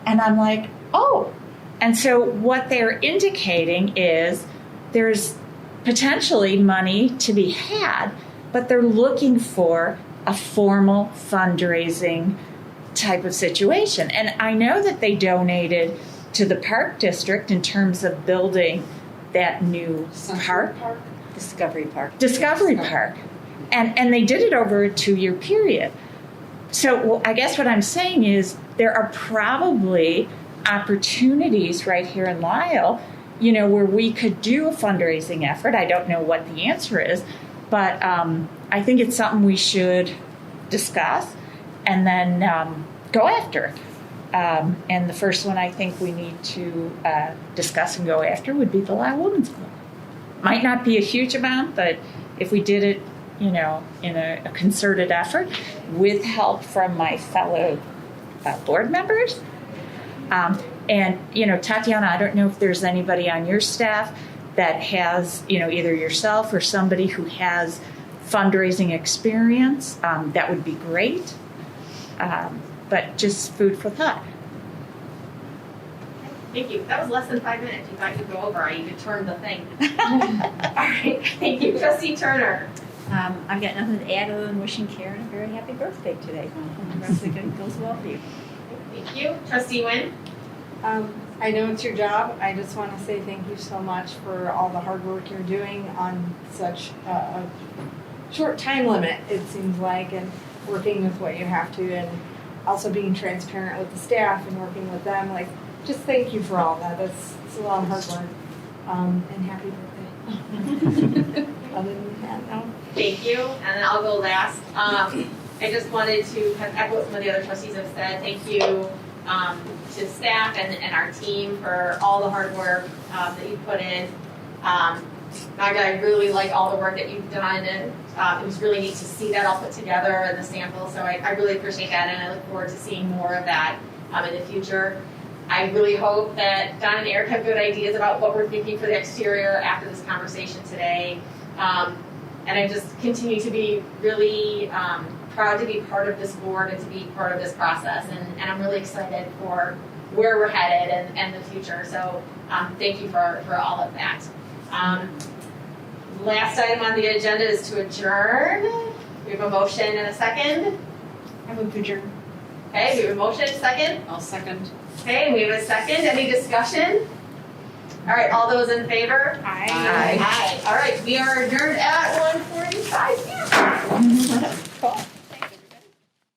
And I'm like, oh. And so what they're indicating is there's potentially money to be had, but they're looking for a formal fundraising type of situation. And I know that they donated to the park district in terms of building that new park. Discovery Park. Discovery Park. And they did it over a 2-year period. So I guess what I'm saying is there are probably opportunities right here in Lisle, you know, where we could do a fundraising effort. I don't know what the answer is, but I think it's something we should discuss and then go after. And the first one I think we need to discuss and go after would be the Lisle Women's Club. Might not be a huge amount, but if we did it, you know, in a concerted effort with help from my fellow board members. And, you know, Tatiana, I don't know if there's anybody on your staff that has, you know, either yourself or somebody who has fundraising experience. That would be great. But just food for thought. Thank you. That was less than 5 minutes. You thought you'd go over. You could turn the thing. All right. Thank you, Trustee Turner. I've got nothing to add other than wishing Karen a very happy birthday today. Hope the rest of it goes well for you. Thank you. Trustee Nguyen. I know it's your job. I just want to say thank you so much for all the hard work you're doing on such a short time limit, it seems like, and working with what you have to, and also being transparent with the staff and working with them. Like, just thank you for all that. It's a lot of hard work. And happy birthday. Other than that, no. Thank you. And then I'll go last. I just wanted to kind of echo what some of the other trustees have said. Thank you to staff and our team for all the hard work that you put in. Magda, I really like all the work that you've done, and it was really neat to see that all put together in the sample. So I really appreciate that, and I look forward to seeing more of that in the future. I really hope that Don and Eric have good ideas about what we're thinking for the exterior after this conversation today. And I just continue to be really proud to be part of this board and to be part of this process. And I'm really excited for where we're headed and the future. So thank you for all of that. Last item on the agenda is to adjourn. We have a motion and a second. I move to adjourn. Okay, we have a motion, second. I'll second. Okay, we have a second. Any discussion? All right, all those in favor? Aye. Aye. All right, we are adjourned at 1:45 p.m. Cool.